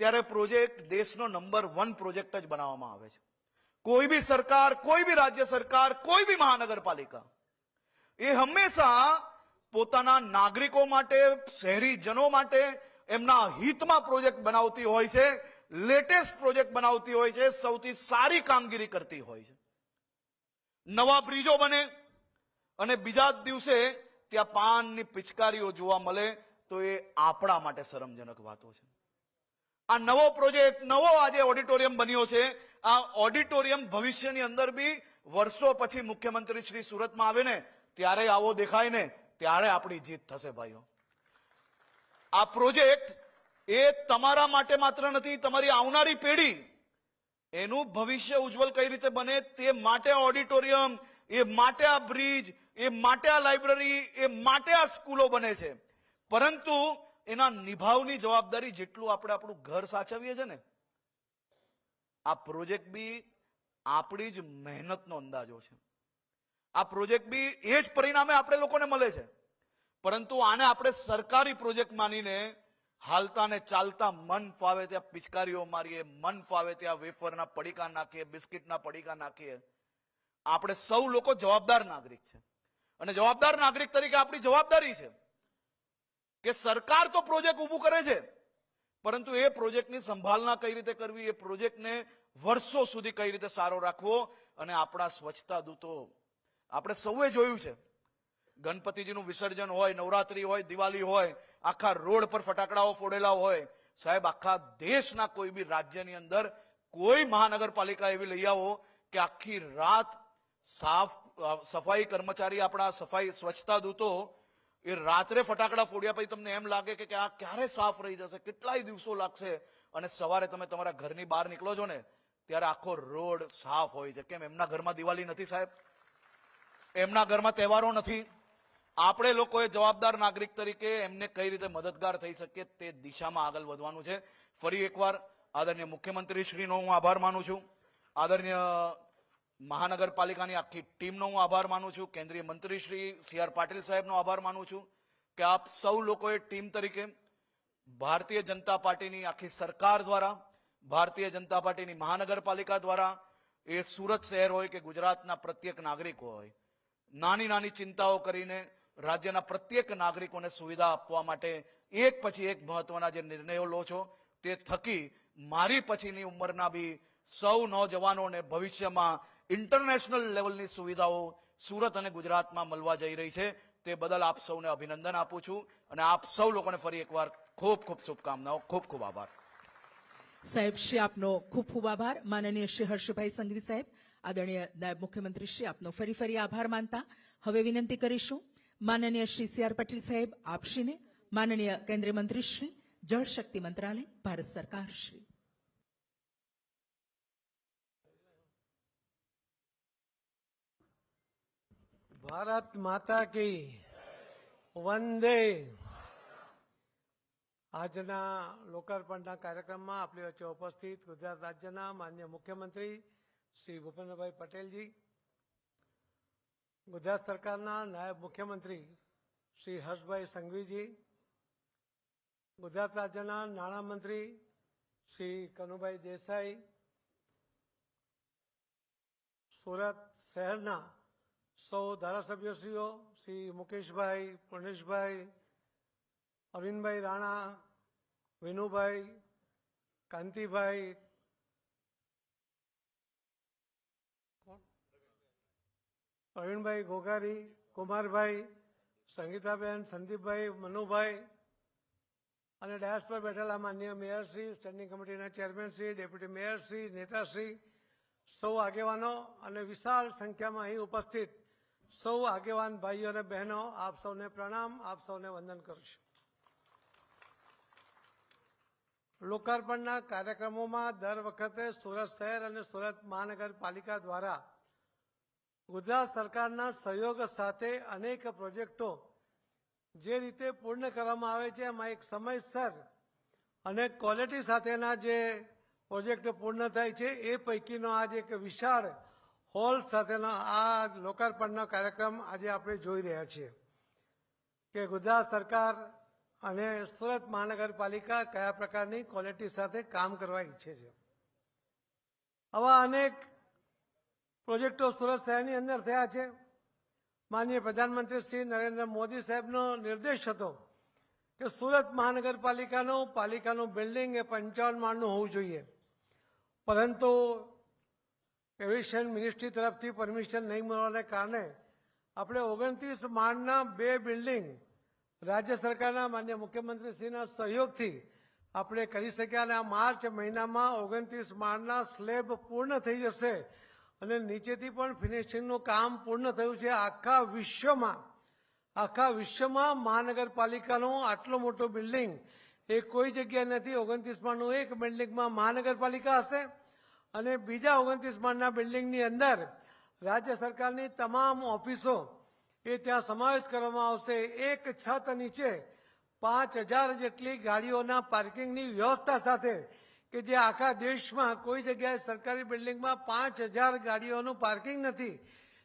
ત્યારે પ્રોજેક્ટ દેશનો નંબર 1 પ્રોજેક્ટ જ બનાવવામાં આવે છે. કોઈ બી સરકાર, કોઈ બી રાજ્ય સરકાર, કોઈ બી મહાનગરપાલિકા એ હંમેશા પોતાના નાગરિકો માટે, શહેરીજનો માટે એમના હિતમાં પ્રોજેક્ટ બનાવતી હોય છે, લેટેસ્ટ પ્રોજેક્ટ બનાવતી હોય છે, સૌથી સારી કામગીરી કરતી હોય છે. નવા બ્રિજો બને અને બીજા જ દિવસે ત્યાં પાનની પિચકારીઓ જોવા મળે તો એ આપણા માટે શરમજનક વાતો છે. આ નવો પ્રોજેક્ટ, નવો આજે ઓડિટોરિયમ બન્યો છે. આ ઓડિટોરિયમ ભવિષ્યની અંદર બી વર્ષો પછી મુખ્યમંત્રી શ્રી સુરતમાં આવે ને ત્યારે આવો દેખાય ને ત્યારે આપણી જીત થશે ભાઈઓ. આ પ્રોજેક્ટ એ તમારા માટે માત્ર નથી, તમારી આવનારી પેઢી એનું ભવિષ્ય ઉજ્જવળ કઈ રીતે બને તે માટે આ ઓડિટોરિયમ, એ માટે આ બ્રિજ, એ માટે આ લાઇબ્રેરી, એ માટે આ સ્કૂલો બને છે. પરંતુ એના નિભાવની જવાબદારી જેટલું આપણે આપણું ઘર સાચવીએ છે ને, આ પ્રોજેક્ટ બી આપણી જ મહેનતનો અંદાજો છે. આ પ્રોજેક્ટ બી એ જ પરિણામે આપણે લોકોને મળે છે. પરંતુ આને આપણે સરકારી પ્રોજેક્ટ માનીને હાલતા ને ચાલતા મન ફાવે ત્યાં પિચકારીઓ મારીએ, મન ફાવે ત્યાં વેફરના પડીકા નાખીએ, બિસ્કિટના પડીકા નાખીએ. આપણે સૌ લોકો જવાબદાર નાગરિક છે અને જવાબદાર નાગરિક તરીકે આપણી જવાબદારી છે કે સરકાર તો પ્રોજેક્ટ ઊભું કરે છે, પરંતુ એ પ્રોજેક્ટની સંભાળના કઈ રીતે કરવી, એ પ્રોજેક્ટને વર્ષો સુધી કઈ રીતે સારો રાખવો. અને આપણા સ્વચ્છતા દૂતો, આપણે સૌએ જોયું છે, ગણપતિજીનું વિસર્જન હોય, નવરાત્રી હોય, દિવાળી હોય, આખા રોડ પર ફટાકડાઓ ફોડેલા હોય. સાહેબ, આખા દેશના કોઈ બી રાજ્યની અંદર કોઈ મહાનગરપાલિકા એવી લઈ આવો કે આખી રાત સફાઈ કર્મચારી, આપણા સફાઈ સ્વચ્છતા દૂતો એ રાત્રે ફટાકડા ફોડ્યા પછી તમને એમ લાગે કે આ ક્યારે સાફ રહી જશે, કેટલાય દિવસો લાગશે, અને સવારે તમે તમારા ઘરની બહાર નીકળો છો ને ત્યારે આખો રોડ સાફ હોય છે. કેમ? એમના ઘરમાં દિવાળી નથી સાહેબ, એમના ઘરમાં તહેવારો નથી. આપણે લોકોએ જવાબદાર નાગરિક તરીકે એમને કઈ રીતે મદદગાર થઈ શકીએ તે દિશામાં આગળ વધવાનું છે. ફરી એકવાર આદરણીય મુખ્યમંત્રી શ્રીનો હું આભાર માનું છું, આદરણીય મહાનગરપાલિકાની આખી ટીમનો હું આભાર માનું છું, કેન્દ્રીય મંત્રી શ્રી CR પાટીલ સાહેબનો આભાર માનું છું કે આપ સૌ લોકોએ ટીમ તરીકે ભારતીય જનતા પાર્ટીની આખી સરકાર દ્વારા, ભારતીય જનતા પાર્ટીની મહાનગરપાલિકા દ્વારા, એ સુરત શહેર હોય કે ગુજરાતના પ્રત્યેક નાગરિક હોય, નાની નાની ચિંતાઓ કરીને રાજ્યના પ્રત્યેક નાગરિકોને સુવિધા આપવા માટે એક પછી એક મહત્વના જે નિર્ણયો લો છો, તે થકી મારી પછીની ઉંમરના બી સૌ નોજવાનોને ભવિષ્યમાં ઇન્ટરનેશનલ લેવલની સુવિધાઓ સુરત અને ગુજરાતમાં મળવા જઈ રહી છે. તે બદલ આપ સૌને અભિનંદન આપું છું અને આપ સૌ લોકોને ફરી એકવાર ખૂબ ખૂબ શુભકામનાઓ. ખૂબ ખૂબ આભાર. સાહેબ શ્રી આપનો ખૂબ ખૂબ આભાર. માનનીય શ્રી હર્ષભાઈ સંઘવી સાહેબ, આદરણીય નાયબ મુખ્યમંત્રી શ્રી આપનો ફરી આભાર માનતા હવે વિનંતી કરીશું માનનીય શ્રી CR પાટીલ સાહેબ આપશ્રીને, માનનીય કેન્દ્રીય મંત્રી શ્રી, જળ શક્તિ મંત્રાલય, ભારત સરકાર શ્રી. ભારત માતા કી વંદે. આજના લોકાર્પણના કાર્યક્રમમાં આપણી વચ્ચે ઉપસ્થિત ગુજરાત રાજ્યના માન્ય મુખ્યમંત્રી શ્રી ભૂપેન્દ્રભાઈ પટેલજી, ગુજરાત સરકારના નાયબ મુખ્યમંત્રી શ્રી હર્ષભાઈ સંઘવીજી, ગુજરાત રાજ્યના નાણામંત્રી શ્રી કનુભાઈ દેસાઈ, સુરત શહેરના સૌ ધારાસભ્યશ્રીઓ શ્રી મુકેશભાઈ, પૂર્ણેશભાઈ, અરવિંદભાઈ રાણા, વિનુભાઈ, કાંતિભાઈ, પ્રવીણભાઈ ઘોઘારી, કુમારભાઈ, સંગીતાબેન, સંદીપભાઈ, મનુભાઈ અને ડાયસ પર બેઠેલા માન્ય મેયરશ્રી, સ્ટેન્ડિંગ કમિટીના ચેરમેનશ્રી, ડેપ્યુટી મેયરશ્રી, નેતાશ્રી, સૌ આગેવાનો અને વિશાળ સંખ્યામાં અહીં ઉપસ્થિત સૌ આગેવાન ભાઈઓ અને બહેનો, આપ સૌને પ્રણામ, આપ સૌને વંદન કરું છું. લોકાર્પણના કાર્યક્રમોમાં દર વખતે સુરત શહેર અને સુરત મહાનગરપાલિકા દ્વારા ગુજરાત સરકારના સહયોગ સાથે અનેક પ્રોજેક્ટો જે રીતે પૂર્ણ કરવામાં આવે છે, એમાં એક સમયસર અને ક્વોલિટી સાથેના જે પ્રોજેક્ટો પૂર્ણ થાય છે એ પૈકીનો આજે એક વિશાળ હોલ સાથેનો આ લોકાર્પણનો કાર્યક્રમ આજે આપણે જોઈ રહ્યા છીએ કે ગુજરાત સરકાર અને સુરત મહાનગરપાલિકા કયા પ્રકારની ક્વોલિટી સાથે કામ કરવા ઈચ્છે છે. આવા અનેક પ્રોજેક્ટો સુરત શહેરની અંદર થયા છે. માનનીય પ્રધાનમંત્રી શ્રી નરેન્દ્ર મોદી સાહેબનો નિર્દેશ હતો કે સુરત પાલિકાનું બિલ્ડિંગ એ 55 માળનું હોવું જોઈએ, પરંતુ એવિએશન મિનિસ્ટ્રી તરફથી પરમિશન નહીં મળવાને કારણે આપણે 29 માળના 2 બિલ્ડિંગ રાજ્ય સરકારના માન્ય મુખ્યમંત્રીશ્રીના સહયોગથી આપણે કરી શક્યા અને આ માર્ચ મહિનામાં 29 માળના સ્લેબ પૂર્ણ થઈ જશે અને નીચેથી પણ ફિનિશિંગનું કામ પૂર્ણ થયું છે. આખા વિશ્વમાં મહાનગરપાલિકાનો આટલો મોટો બિલ્ડિંગ એ કોઈ જગ્યાએ નથી. 29 માળનું એક બિલ્ડિંગમાં મહાનગરપાલિકા હશે અને બીજા 29 માળના બિલ્ડિંગની અંદર રાજ્ય સરકારની તમામ ઓફિસો એ ત્યાં સમાવેશ કરવામાં આવશે. એક છત નીચે 5000 જેટલી ગાડીઓના પાર્કિંગની વ્યવસ્થા સાથે, કે જે આખા દેશમાં કોઈ જગ્યાએ સરકારી બિલ્ડિંગમાં 5000 ગાડીઓનું પાર્કિંગ નથી,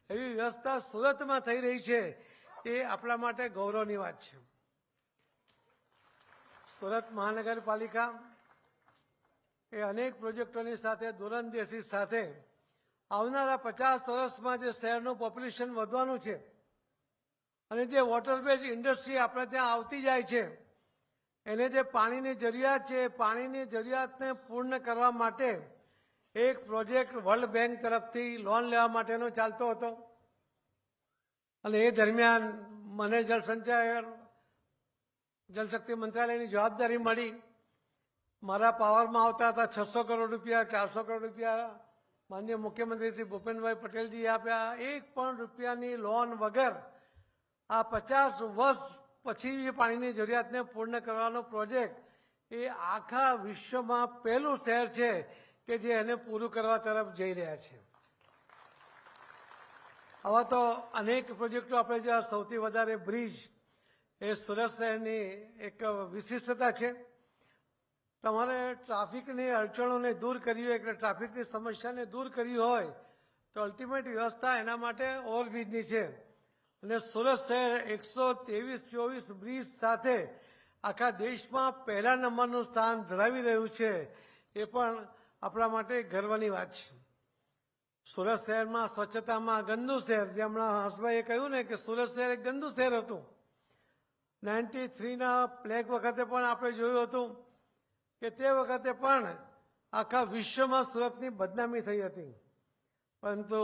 એવી વ્યવસ્થા સુરતમાં થઈ રહી છે. એ આપણા માટે ગૌરવની વાત છે. સુરત મહાનગરપાલિકા એ અનેક પ્રોજેક્ટોની સાથે દૂરંદેશી સાથે આવનારા 50 વર્ષમાં જે શહેરનું પોપ્યુલેશન વધવાનું છે અને જે વોટર બેઝ ઇન્ડસ્ટ્રી આપણે ત્યાં આવતી જાય છે, એને જે પાણીની જરૂરિયાત છે, પાણીની જરૂરિયાતને પૂર્ણ કરવા માટે એક પ્રોજેક્ટ વર્લ્ડ બેંક તરફથી લોન લેવા માટેનો ચાલતો હતો. અને એ દરમિયાન મને જલશક્તિ મંત્રાલયની જવાબદારી મળી. મારા પાવરમાં આવતા હતા 600 કરોડ રૂપિયા, 400 કરોડ રૂપિયા માનનીય મુખ્યમંત્રી શ્રી ભૂપેન્દ્રભાઈ પટેલજીએ આપ્યા. એક પણ રૂપિયાની લોન વગર આ 50 વર્ષ પછી પાણીની જરૂરિયાતને પૂર્ણ કરવાનો પ્રોજેક્ટ એ આખા વિશ્વમાં પહેલું શહેર છે કે જે એને પૂરું કરવા તરફ જઈ રહ્યા છે. આવા તો અનેક પ્રોજેક્ટો આપણે જ્યાં સૌથી વધારે બ્રિજ એ સુરત શહેરની એક વિશિષ્ટતા છે. તમારે ટ્રાફિકની અડચણોને દૂર કરવી હોય, એટલે ટ્રાફિકની સમસ્યાને દૂર કરવી હોય તો અલ્ટિમેટ વ્યવસ્થા એના માટે ઓવરબ્રિજની છે. અને સુરત શહેર 123-24 બ્રિજ સાથે આખા દેશમાં પહેલા નંબરનું સ્થાન ધરાવી રહ્યું છે. એ પણ આપણા માટે ગર્વની વાત છે. સુરત શહેરમાં સ્વચ્છતામાં ગંદુ શહેર, જે હમણાં હર્ષભાઈએ કહ્યું ને કે સુરત શહેર એક ગંદુ શહેર હતું. 93ના પ્લેગ વખતે પણ આપણે જોયું હતું કે તે વખતે પણ આખા વિશ્વમાં સુરતની બદનામી થઈ હતી. પરંતુ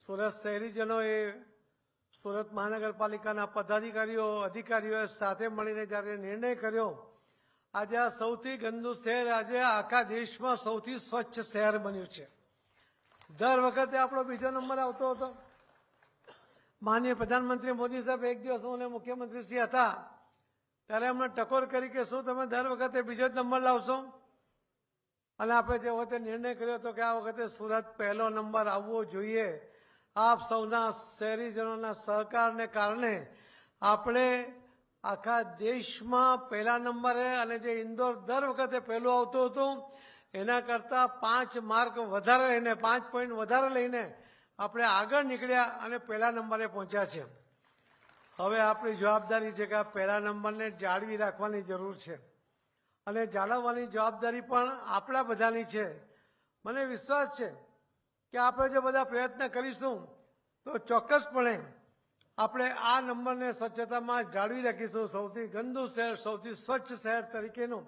સુરત શહેરીજનોએ સુરત મહાનગરપાલિકાના પદાધિકારીઓ, અધિકારીઓ સાથે મળીને જ્યારે નિર્ણય કર્યો, આજે આ સૌથી ગંદુ શહેર આજે આખા દેશમાં સૌથી સ્વચ્છ શહેર બન્યું છે. દર વખતે આપણો બીજો નંબર આવતો હતો. માનનીય પ્રધાનમંત્રી મોદી સાહેબ એક દિવસ હું મુખ્યમંત્રી શ્રી હતા ત્યારે અમને ટકોર કરી કે શું તમે દર વખતે બીજો જ નંબર લાવશો? અને આપણે તે વખતે નિર્ણય કર્યો હતો કે આ વખતે સુરત પહેલો નંબર આવવો જોઈએ. આપ સૌના શહેરીજનોના સહકારને કારણે આપણે આખા દેશમાં પહેલા નંબરે, અને જે ઇન્દોર દર વખતે પહેલું આવતું હતું એના કરતાં 5 માર્ક વધારે લઈને, 5 પોઈન્ટ વધારે લઈને આપણે આગળ નીકળ્યા અને પહેલા નંબરે પહોંચ્યા છે. હવે આપણી જવાબદારી છે કે આ પહેલા નંબરને જાળવી રાખવાની જરૂર છે અને જાળવવાની જવાબદારી પણ આપણા બધાની છે. મને વિશ્વાસ છે કે આપણે જો બધા પ્રયત્ન કરીશું તો ચોક્કસપણે આપણે આ નંબરને સ્વચ્છતામાં જાળવી રાખીશું. સૌથી ગંદુ શહેર, સૌથી સ્વચ્છ શહેર તરીકેનું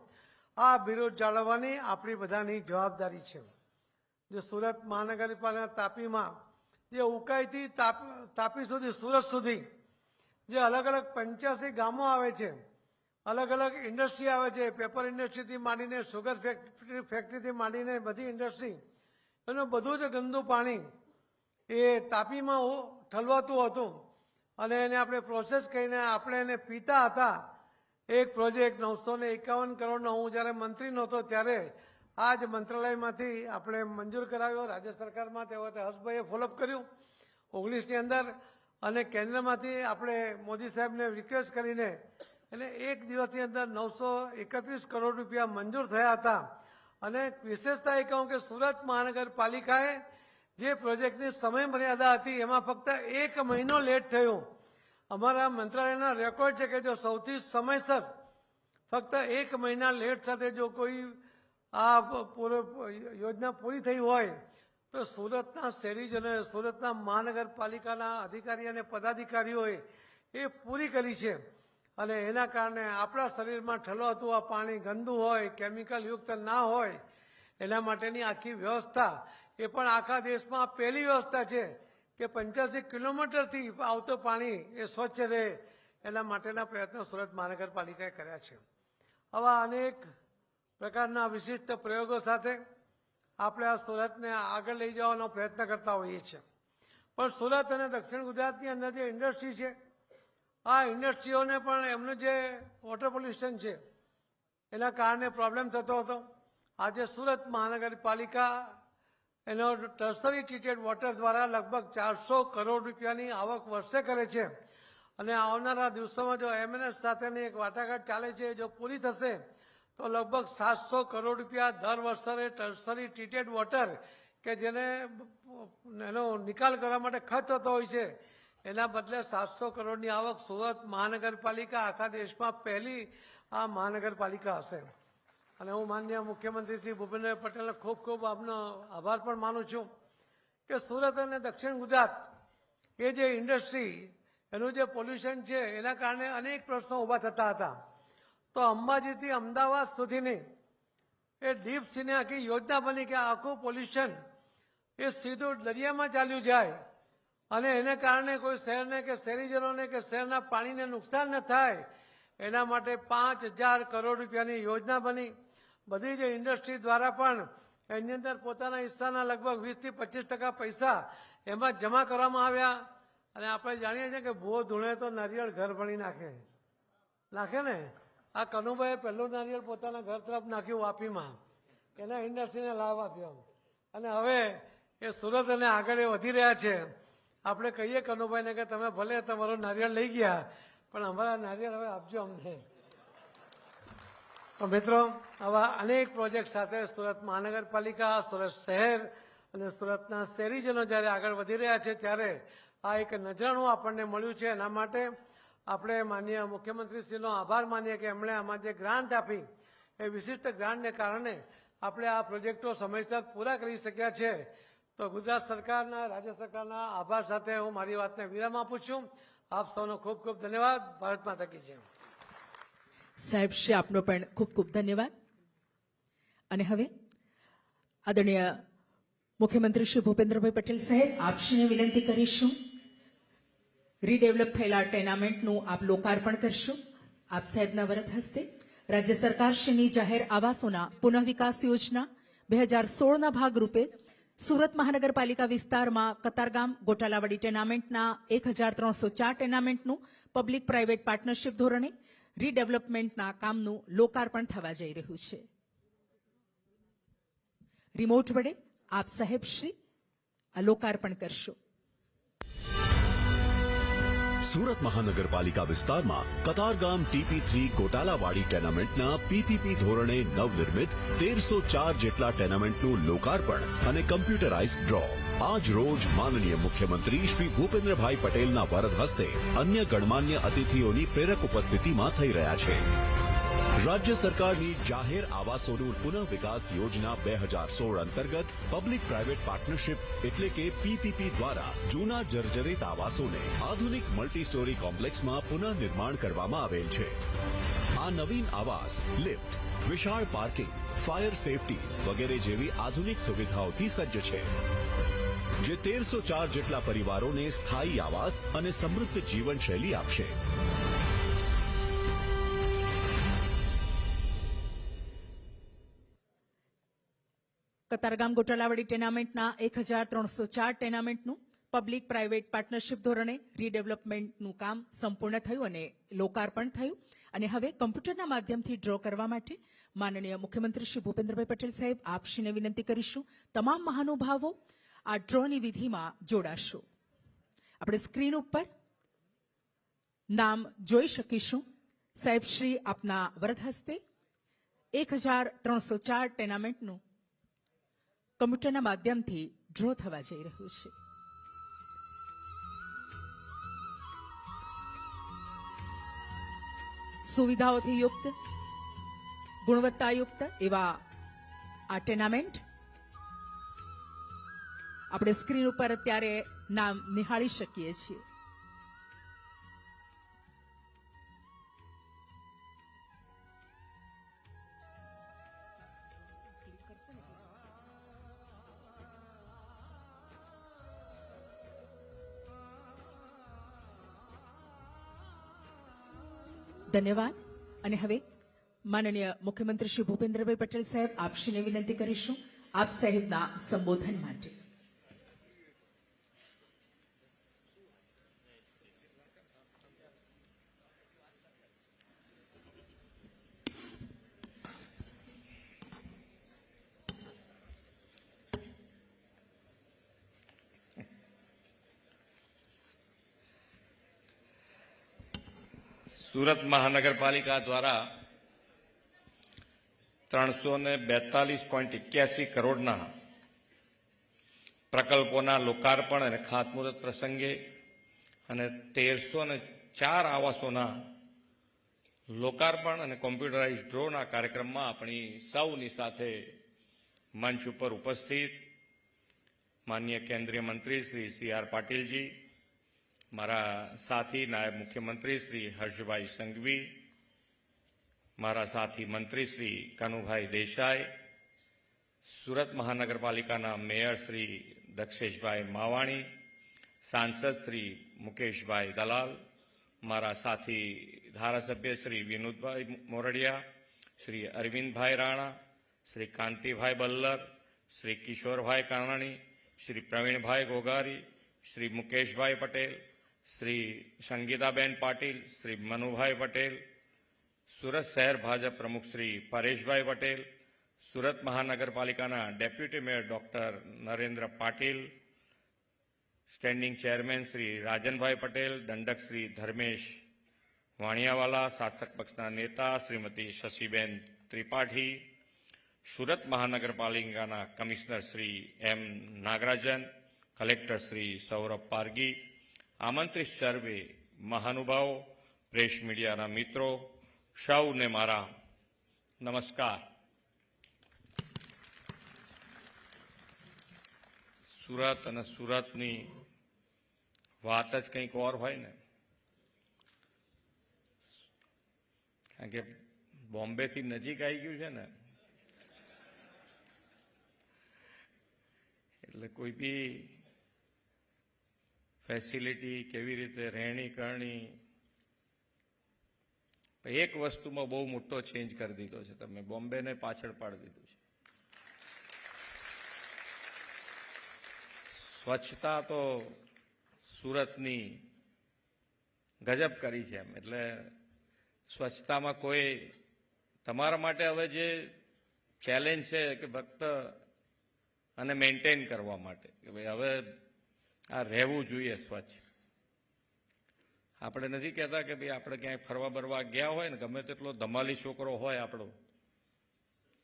આ બિરુદ જાળવવાની આપણી બધાની જવાબદારી છે. જે સુરત મહાનગરપાલિકા તાપીમાં જે ઉકાઈથી તાપી સુધી, સુરત સુધી જે અલગ અલગ 85 ગામો આવે છે, અલગ અલગ ઇન્ડસ્ટ્રી આવે છે, પેપર ઇન્ડસ્ટ્રીથી માંડીને સુગર ફેક્ટરીથી માંડીને બધી ઇન્ડસ્ટ્રી, એનું બધું જ ગંદુ પાણી એ તાપીમાં ઠલવાતું હતું અને એને આપણે પ્રોસેસ કરીને આપણે એને પીતા હતા. એક પ્રોજેક્ટ 951 કરોડનો હું જ્યારે મંત્રી નહોતો ત્યારે આ જ મંત્રાલયમાંથી આપણે મંજૂર કરાવ્યો. રાજ્ય સરકારમાં તે વખતે હર્ષભાઈએ ફોલોઅપ કર્યું 19ની અંદર, અને કેન્દ્રમાંથી આપણે મોદી સાહેબને રિક્વેસ્ટ કરીને એટલે એક દિવસની અંદર 931 કરોડ રૂપિયા મંજૂર થયા હતા. અને વિશેષતા એ કહું કે સુરત મહાનગરપાલિકાએ જે પ્રોજેક્ટની સમય મર્યાદા હતી એમાં ફક્ત 1 મહિનો લેટ થયો. અમારા મંત્રાલયના રેકોર્ડ છે કે જો સૌથી સમયસર ફક્ત 1 મહિના લેટ સાથે જો કોઈ આ યોજના પૂરી થઈ હોય તો સુરતના શહેરીજનોએ, સુરતના મહાનગરપાલિકાના અધિકારી અને પદાધિકારીઓએ એ પૂરી કરી છે. અને એના કારણે આપણા શરીરમાં ઠલવાતું આ પાણી ગંદુ હોય, કેમિકલ યુક્ત ના હોય, એના માટેની આખી વ્યવસ્થા એ પણ આખા દેશમાં પહેલી વ્યવસ્થા છે કે 85 કિલોમીટરથી આવતું પાણી એ સ્વચ્છ રહે. એના માટેના પ્રયત્નો સુરત મહાનગરપાલિકાએ કર્યા છે. આવા અનેક પ્રકારના વિશિષ્ટ પ્રયોગો સાથે આપણે આ સુરતને આગળ લઈ જવાનો પ્રયત્ન કરતા હોઈએ છીએ. પણ સુરત અને દક્ષિણ ગુજરાતની અંદર જે ઇન્ડસ્ટ્રી છે, આ ઇન્ડસ્ટ્રીઓને પણ એમનું જે વોટર પોલ્યુશન છે એના કારણે પ્રોબ્લેમ થતો હતો. આજે સુરત મહાનગરપાલિકા એનો ટર્સરી ટ્રીટેડ વોટર દ્વારા લગભગ 400 કરોડ રૂપિયાની આવક વર્ષે કરે છે અને આવનારા દિવસોમાં જો એમએનએસ સાથેની એક વાટાઘાટ ચાલે છે જો પૂરી થશે તો લગભગ 700 કરોડ રૂપિયા દર વર્ષે ટર્સરી ટ્રીટેડ વોટર કે જેને એનો નિકાલ કરવા માટે ખર્ચ થતો હોય છે એના બદલે 700 કરોડની આવક સુરત મહાનગરપાલિકા આખા દેશમાં પહેલી આ મહાનગરપાલિકા હશે. અને હું માનનીય મુખ્યમંત્રી શ્રી ભૂપેન્દ્રભાઈ પટેલને ખૂબ ખૂબ આપનો આભાર પણ માનું છું કે સુરત અને દક્ષિણ ગુજરાત એ જે ઇન્ડસ્ટ્રી એનું જે પોલ્યુશન છે એના કારણે અનેક પ્રશ્નો ઊભા થતા હતા. તો અંબાજીથી અમદાવાદ સુધીની એ ડીપ સીની આખી યોજના બની કે આખું પોલ્યુશન એ સીધું દરિયામાં ચાલ્યું જાય અને એને કારણે કોઈ શહેરને કે શહેરીજનોને કે શહેરના પાણીને નુકસાન ન થાય એના માટે 5,000 કરોડ રૂપિયાની યોજના બની. બધી જ ઇન્ડસ્ટ્રી દ્વારા પણ એની અંદર પોતાના હિસ્સાના લગભગ 20-25% પૈસા એમાં જમા કરવામાં આવ્યા. અને આપણે જાણીએ છીએ કે ભૂવો ધૂણે તો નારિયેળ ઘર ભણી નાખે ને. આ કનુભાઈએ પહેલું નારિયેળ પોતાના ઘર તરફ નાખ્યું વાપીમાં, એના ઇન્ડસ્ટ્રીને લાભ આપ્યો અને હવે એ સુરત અને આગળ વધી રહ્યા છે. આપણે કહીએ કનુભાઈને કે તમે ભલે તમારું નારિયેળ લઈ ગયા પણ અમારા નારિયેળ હવે આપજો અમને. તો મિત્રો, આવા અનેક પ્રોજેક્ટ સાથે સુરત મહાનગરપાલિકા, સુરત શહેર અને સુરતના શહેરીજનો જ્યારે આગળ વધી રહ્યા છે ત્યારે આ એક નજરાણું આપણને મળ્યું છે. એના માટે આપણે માનનીય મુખ્યમંત્રીશ્રીનો આભાર માનીએ કે એમણે આમાં જે ગ્રાન્ટ આપી એ વિશિષ્ટ ગ્રાન્ટને કારણે આપણે આ પ્રોજેક્ટો સમયસર પૂરા કરી શક્યા છે. તો ગુજરાત સરકારના, રાજ્ય સરકારના આભાર સાથે હું મારી વાતને વિરામ આપું છું. આપ સૌનો ખૂબ ખૂબ ધન્યવાદ. ભારત માતા કી જય. સાહેબ શ્રી આપનો પણ ખૂબ ખૂબ ધન્યવાદ. અને હવે આદરણીય મુખ્યમંત્રી શ્રી ભૂપેન્દ્રભાઈ પટેલ સાહેબ આપશ્રીને વિનંતી કરીશું, રીડેવલપ થયેલા ટેનામેન્ટનું આપ લોકાર્પણ કરશો. આપ સાહેબના વરદ હસ્તે રાજ્ય સરકારશ્રીની જાહેર આવાસોના પુનઃ વિકાસ યોજના 2016ના ભાગરૂપે સુરત મહાનગરપાલિકા વિસ્તારમાં કતારગામ ગોટાલાવાડી ટેનામેન્ટના 1,304 ટેનામેન્ટનું પબ્લિક પ્રાઇવેટ પાર્ટનરશિપ ધોરણે રીડેવલપમેન્ટના કામનું લોકાર્પણ થવા જઈ રહ્યું છે. રિમોટ વડે આપ સાહેબશ્રી આ લોકાર્પણ કરશો. સુરત મહાનગરપાલિકા વિસ્તારમાં કતારગામ TP3 ગોટાલાવાડી ટેનામેન્ટના PPP ધોરણે નવનિર્મિત 1,304 જેટલા ટેનામેન્ટનું લોકાર્પણ અને કમ્પ્યુટરાઇઝ ડ્રો આજ રોજ માનનીય મુખ્યમંત્રી શ્રી ભૂપેન્દ્રભાઈ પટેલના વરદ હસ્તે અન્ય ગણમાન્ય અતિથિઓની પ્રેરક ઉપસ્થિતિમાં થઈ રહ્યા છે. રાજ્ય સરકારની જાહેર આવાસોનું પુનઃ વિકાસ યોજના 2016 અંતર્ગત પબ્લિક પ્રાઇવેટ પાર્ટનરશિપ એટલે કે PPP દ્વારા જૂના જર્જરિત આવાસોને આધુનિક મલ્ટી સ્ટોરી કોમ્પ્લેક્સમાં પુનઃનિર્માણ કરવામાં આવેલ છે. આ નવીન આવાસ લિફ્ટ, વિશાળ પાર્કિંગ, ફાયર સેફટી વગેરે જેવી આધુનિક સુવિધાઓથી સજ્જ છે, જે 1,304 જેટલા પરિવારોને સ્થાયી આવાસ અને સમૃદ્ધ જીવનશૈલી આપશે. કતારગામ ગોટાલાવાડી ટેનામેન્ટના 1,304 ટેનામેન્ટનું પબ્લિક પ્રાઇવેટ પાર્ટનરશિપ ધોરણે રીડેવલપમેન્ટનું કામ સંપૂર્ણ થયું અને લોકાર્પણ થયું. અને હવે કમ્પ્યુટરના માધ્યમથી ડ્રો કરવા માટે માનનીય મુખ્યમંત્રી શ્રી ભૂપેન્દ્રભાઈ પટેલ સાહેબ આપશ્રીને વિનંતી કરીશું, તમામ મહાનુભાવો આ ડ્રોની વિધિમાં જોડાશો. આપણે સ્ક્રીન ઉપર નામ જોઈ શકીશું. સાહેબશ્રી આપના વરદ હસ્તે 1,304 ટેનામેન્ટનું કમ્પ્યુટરના માધ્યમથી ડ્રો થવા જઈ રહ્યું છે. સુવિધાઓથી યુક્ત, ગુણવત્તાયુક્ત એવા આ ટેનામેન્ટ આપણે સ્ક્રીન ઉપર અત્યારે નામ નિહાળી શકીએ છીએ. ધન્યવાદ. અને હવે માનનીય મુખ્યમંત્રી શ્રી ભૂપેન્દ્રભાઈ પટેલ સાહેબ આપશ્રીને વિનંતી કરીશું આપ સાહેબના સંબોધન માટે. સુરત મહાનગરપાલિકા દ્વારા 342.81 કરોડના પ્રકલ્પોના લોકાર્પણ અને ખાતમુહૂર્ત પ્રસંગે અને 1304 આવાસોના લોકાર્પણ અને કોમ્પ્યુટરાઇઝ ડ્રોના કાર્યક્રમમાં આપણી સૌની સાથે મંચ ઉપર ઉપસ્થિત માનનીય કેન્દ્રીય મંત્રી શ્રી C.R. પાટીલજી, મારા સાથી નાયબ મુખ્યમંત્રી શ્રી હર્ષભાઈ સંઘવી, મારા સાથી મંત્રી શ્રી કનુભાઈ દેસાઈ, સુરત મહાનગરપાલિકાના મેયર શ્રી દક્ષેશભાઈ માવાણી, સાંસદ શ્રી મુકેશભાઈ દલાલ, મારા સાથી ધારાસભ્ય શ્રી વિનોદભાઈ મોરડિયા, શ્રી અરવિંદભાઈ રાણા, શ્રી કાંતિભાઈ બલ્લર, શ્રી કિશોરભાઈ કાનાણી, શ્રી પ્રવીણભાઈ ગોગારી, શ્રી મુકેશભાઈ પટેલ, શ્રી સંગીતાબેન પાટીલ, શ્રી મનુભાઈ પટેલ, સુરત શહેર ભાજપ પ્રમુખ શ્રી પરેશભાઈ પટેલ, સુરત મહાનગરપાલિકાના deputy mayor doctor Narendra Patil, standing chairman Shri Rajanbhai Patel, દંડક શ્રી ધર્મેશ વાણિયાવાલા, શાસક પક્ષના નેતા શ્રીમતી શશીબેન ત્રિપાઠી, સુરત મહાનગરપાલિકાના commissioner Shri M. Nagarajan, collector Shri Saurabh Pargi, આમંત્રિત સર્વે મહાનુભાવો, પ્રેસ મીડિયાના મિત્રો, સૌને મારા નમસ્કાર. સુરત અને સુરતની વાત જ કંઈક ઓર હોય ને, કારણ કે બોમ્બેથી નજીક આવી ગયું છે ને, એટલે કોઈ બી ફેસિલિટી કેવી રીતે રહેણી કરણી, એક વસ્તુમાં બહુ મોટો ચેન્જ કરી દીધો છે તમે, બોમ્બેને પાછળ પાડી દીધું છે. સ્વચ્છતા તો સુરતની ગજબ કરી છે એમ, એટલે સ્વચ્છતામાં કોઈ તમારા માટે હવે જે ચેલેન્જ છે કે ફક્ત અને મેન્ટેન કરવા માટે કે ભાઈ હવે આ રહેવું જોઈએ સ્વચ્છ. આપણે નથી કહેતા કે ભાઈ આપણે ક્યાંય ફરવા બરવા ગયા હોય ને, ગમે તેટલો ધમાલી છોકરો હોય આપણો,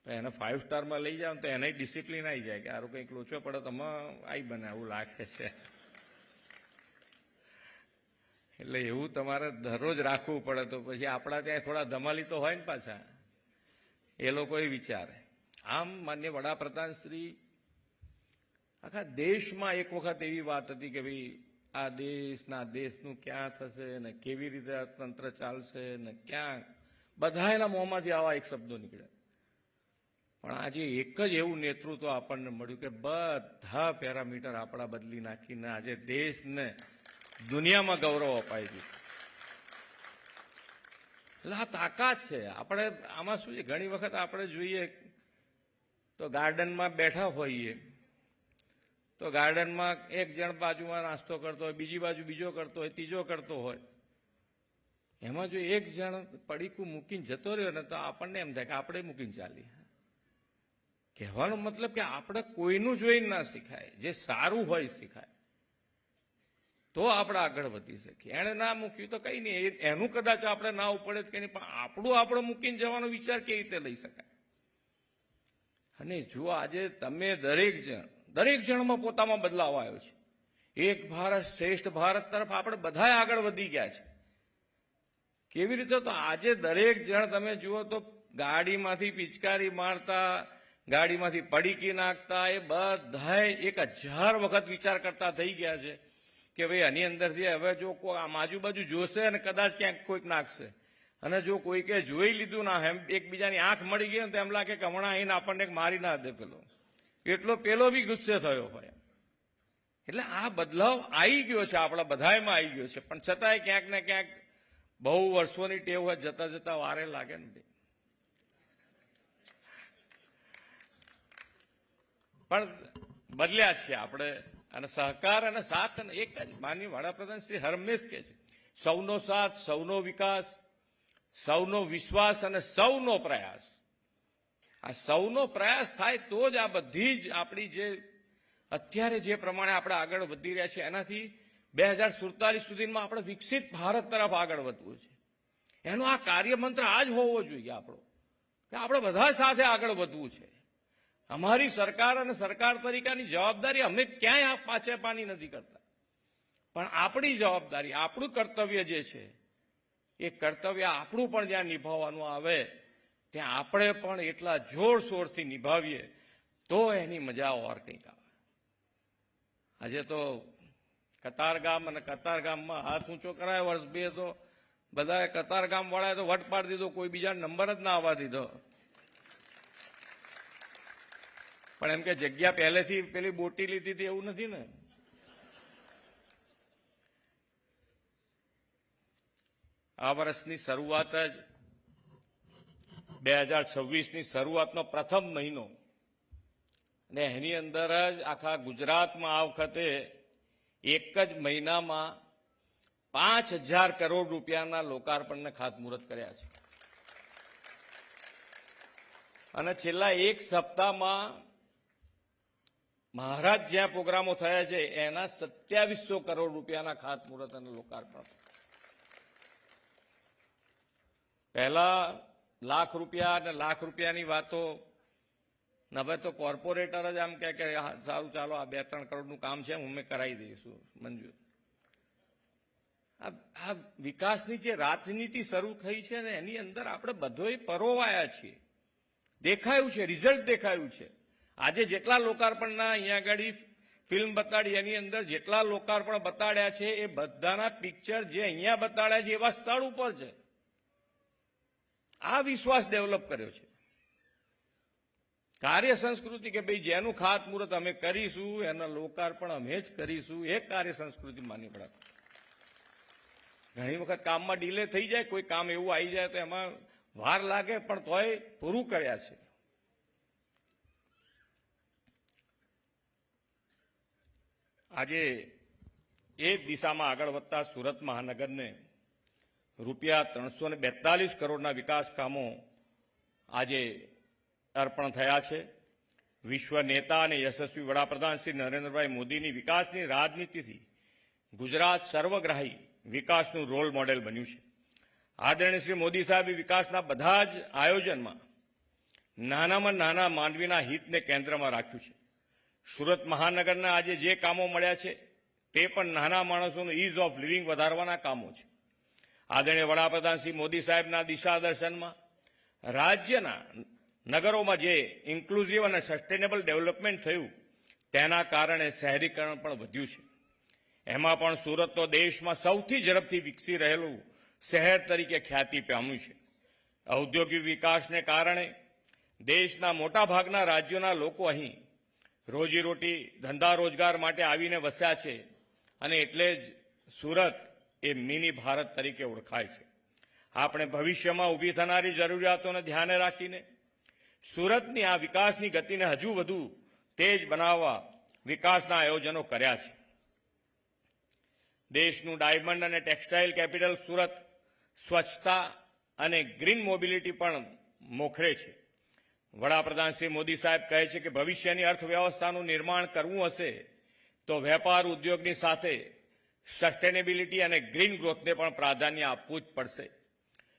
એને 5 સ્ટારમાં લઈ જાવ તો એને ડિસિપ્લિન આવી જાય કે આરું કંઈક લોચો પડે તો આવી બને એવું લાગે છે. એટલે એવું તમારે દરરોજ રાખવું પડે, તો પછી આપણા ત્યાં થોડા ધમાલી તો હોય ને પાછા, એ લોકો એ વિચારે. આમ માન્ય વડાપ્રધાન શ્રી આખા દેશમાં એક વખત એવી વાત હતી કે ભાઈ આ દેશનું ક્યાં થશે ને કેવી રીતે આ તંત્ર ચાલશે ને ક્યાં, બધા એના મોંમાંથી આવા એક શબ્દો નીકળે. પણ આજે એક જ એવું નેતૃત્વ આપણને મળ્યું કે બધા પેરામીટર આપણા બદલી નાખીને આજે દેશને દુનિયામાં ગૌરવ અપાઈ દીધું. એટલે આ તાકાત છે. આપણે આમાં શું છે, ઘણી વખત આપણે જોઈએ તો ગાર્ડનમાં બેઠા હોઈએ તો ગાર્ડનમાં એક જણ બાજુમાં નાસ્તો કરતો હોય, બીજી બાજુ બીજો કરતો હોય, ત્રીજો કરતો હોય, એમાં જો એક જણ પડીકું મૂકીને જતો રહ્યો ને તો આપણને એમ થાય કે આપણે મૂકીને ચાલીએ. કહેવાનો મતલબ કે આપણે કોઈનું જોઈને ના શીખાય, જે સારું હોય શીખાય, તો આપણે આગળ વધી શકીએ. એણે ના મૂક્યું તો કઈ નહીં, એનું કદાચ આપણે ના ઉપડે જ કઈ નહીં, પણ આપણે મૂકીને જવાનો વિચાર કેવી રીતે લઈ શકાય. અને જો આજે તમે દરેક જણમાં પોતામાં બદલાવ આવ્યો છે. એક ભારત શ્રેષ્ઠ ભારત તરફ આપણે બધા આગળ વધી ગયા છે. કેવી રીતે? તો આજે દરેક જણ તમે જુઓ તો ગાડીમાંથી પિચકારી મારતા, ગાડીમાંથી પડીકી નાખતા, એ બધા 1000 વખત વિચાર કરતા થઈ ગયા છે કે ભાઈ આની અંદરથી હવે જો કોઈ આમ આજુબાજુ જોશે અને કદાચ ક્યાંક કોઈક નાખશે, અને જો કોઈકે જોઈ લીધું ના, એમ એકબીજાની આંખ મળી ગઈ તો એમ લાગે કે હમણાં આવીને આપણને મારી ના દે પેલો બી ગુસ્સે થયો હોય. એટલે આ બદલાવ આવી ગયો છે, આપણા બધામાં આવી ગયો છે. પણ છતાંય ક્યાંક ને ક્યાંક બહુ વર્ષોની ટેવ હોય, જતા જતા વારે લાગે ને ભાઈ. પણ બદલ્યા છીએ આપણે, અને સહકાર અને સાથ અને એક જ માનનીય વડાપ્રધાન શ્રી હરમેશ કહે છે, સૌનો સાથ, સૌનો વિકાસ, સૌનો વિશ્વાસ અને સૌનો પ્રયાસ. આ સૌનો પ્રયાસ થાય તો જ આ બધી જ આપણી જે અત્યારે જે પ્રમાણે આપણે આગળ વધી રહ્યા છીએ એનાથી 2047 સુધીમાં આપણે વિકસિત ભારત તરફ આગળ વધવું છે. એનો આ કાર્યમંત્ર આ જ હોવો જોઈએ આપણો, કે આપણે બધા સાથે આગળ વધવું છે. અમારી સરકાર અને સરકાર તરીકેની જવાબદારી અમે ક્યાંય પાછે પાની નથી કરતા, પણ આપણી જવાબદારી, આપણું કર્તવ્ય જે છે એ કર્તવ્ય આપણું પણ જ્યાં નિભાવવાનું આવે ત્યાં આપણે પણ એટલા જોરશોરથી નિભાવીએ તો એની મજા ઓર કંઈક આવે. આજે તો કતારગામ અને કતારગામમાં હાથ ઊંચો કરાયો, વર્ષ બે તો બધાએ કતારગામ વાળાએ તો વટ પાડી દીધો, કોઈ બીજા નંબર જ ના આવવા દીધો. પણ એમ કે જગ્યા પહેલેથી પેલી બોટી લીધી હતી એવું નથી ને. આ વર્ષની શરૂઆત જ 2026ની શરૂઆતનો પ્રથમ મહિનો અને એની અંદર જ આખા ગુજરાતમાં આ વખતે એક જ મહિનામાં 5,000 કરોડ રૂપિયાના લોકાર્પણને ખાતમુહૂર્ત કર્યા છે. અને છેલ્લા એક સપ્તાહમાં મહારાજ જ્યાં પ્રોગ્રામો થયા છે એના 2700 કરોડ રૂપિયાના ખાતમુહૂર્ત અને લોકાર્પણ. પહેલા લાખ રૂપિયાની વાતો, હવે તો કોર્પોરેટર જ આમ કહે કે સારું ચાલો આ 2-3 કરોડનું કામ છે અમે કરાવી દઈશું મંજૂર. આ વિકાસની જે રાજનીતિ શરૂ થઈ છે ને એની અંદર આપણે બધોય પરોવાયા છીએ. દેખાયું છે, રિઝલ્ટ દેખાયું છે. આજે જેટલા લોકાર્પણના અહીંયા આગળ ફિલ્મ બતાડી એની અંદર જેટલા લોકાર્પણ બતાડ્યા છે એ બધાના પિક્ચર જે અહીંયા બતાડ્યા છે એવા સ્થળ ઉપર છે. આ વિશ્વાસ ડેવલપ કર્યો છે. કાર્ય સંસ્કૃતિ કે ભાઈ જેનું ખાતમુહૂર્ત અમે કરીશું એના લોકાર્પણ અમે જ કરીશું, એ કાર્ય સંસ્કૃતિ માની પડે. ઘણી વખત કામમાં ડીલે થઈ જાય, કોઈ કામ એવું આવી જાય તો એમાં વાર લાગે, પણ તોય પૂરું કર્યા છે. આજે એ દિશામાં આગળ વધતા સુરત મહાનગરને રૂપિયા 342 કરોડના વિકાસ કામો આજે અર્પણ થયા છે. વિશ્વ નેતા અને યશસ્વી વડાપ્રધાન શ્રી નરેન્દ્રભાઈ મોદીની વિકાસની રાજનીતિથી ગુજરાત સર્વગ્રાહી વિકાસનું રોલ મોડેલ બન્યું છે. આદરણીય શ્રી મોદી સાહેબે વિકાસના બધા જ આયોજનમાં નાનામાં નાના માનવીના હિતને કેન્દ્રમાં રાખ્યું છે. સુરત મહાનગરના આજે જે કામો મળ્યા છે તે પણ નાના માણસોનું ઇઝ ઓફ લિવિંગ વધારવાના કામો છે. આદરણીય વડાપ્રધાન શ્રી મોદી સાહેબના દિશા દર્શનમાં રાજ્યના નગરોમાં જે ઇન્ક્લુઝિવ અને સસ્ટેનેબલ ડેવલપમેન્ટ થયું તેના કારણે શહેરીકરણ પણ વધ્યું છે. એમાં પણ સુરત તો દેશમાં સૌથી ઝડપથી વિકસી રહેલું શહેર તરીકે ખ્યાતિ પામ્યું છે. ઔદ્યોગિક વિકાસને કારણે દેશના મોટાભાગના રાજ્યોના લોકો અહીં રોજીરોટી ધંધા રોજગાર માટે આવીને વસ્યા છે અને એટલે જ સુરત એ મિની ભારત તરીકે ઓળખાય છે. આપણે ભવિષ્યમાં ઊભી થનારી જરૂરિયાતોને ધ્યાને રાખીને સુરતની આ વિકાસની ગતિને હજુ વધુ તેજ બનાવવા વિકાસના આયોજનો કર્યા છે. દેશનું ડાયમંડ અને ટેક્સટાઇલ કેપિટલ સુરત સ્વચ્છતા અને ગ્રીન મોબિલિટી પણ મોખરે છે. વડાપ્રધાન શ્રી મોદી સાહેબ કહે છે કે ભવિષ્યની અર્થવ્યવસ્થાનું નિર્માણ કરવું હશે તો વેપાર ઉદ્યોગની સાથે સસ્ટેનેબિલિટી અને ગ્રીન ગ્રોથને પણ પ્રાધાન્ય આપવું જ પડશે.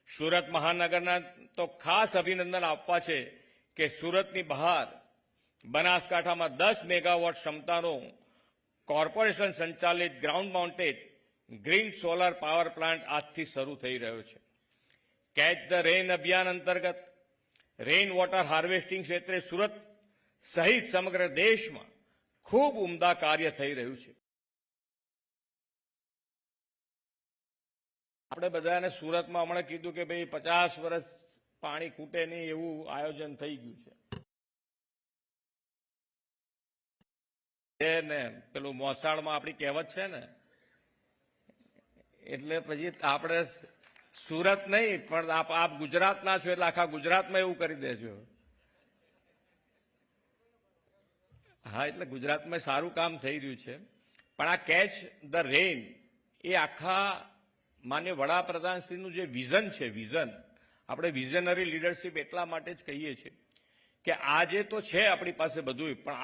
સુરત મહાનગરના તો ખાસ અભિનંદન આપવા છે કે સુરતની બહાર બનાસકાંઠામાં 10 મેગાવોટ ક્ષમતાનો કોર્પોરેશન સંચાલિત ground mounted green solar power plant આજથી શરૂ થઈ રહ્યો છે. કેચ ધ રેન અભિયાન અંતર્ગત રેઇન વોટર હાર્વેસ્ટિંગ ક્ષેત્રે સુરત સહિત સમગ્ર દેશમાં ખૂબ ઉમદા કાર્ય થઈ રહ્યું છે. આપણે બધાને સુરતમાં હમણાં કીધું કે ભાઈ 50 વર્ષ પાણી ખૂટે નહીં એવું આયોજન થઈ ગયું છે ને. પેલું મોસાળમાં આપણી કહેવત છે ને, એટલે પછી આપણે સુરત નહીં પણ આપ ગુજરાતના છો એટલે આખા ગુજરાતમાં એવું કરી દેજો. હા, એટલે ગુજરાતમાં સારું કામ થઈ રહ્યું છે. પણ આ કેચ ધ રેઇન એ આખા માન્ય વડાપ્રધાનશ્રીનું જે વિઝન છે, વિઝન આપણે વિઝનરી લીડરશીપ એટલા માટે જ કહીએ છીએ કે આજે તો છે આપણી પાસે બધું, પણ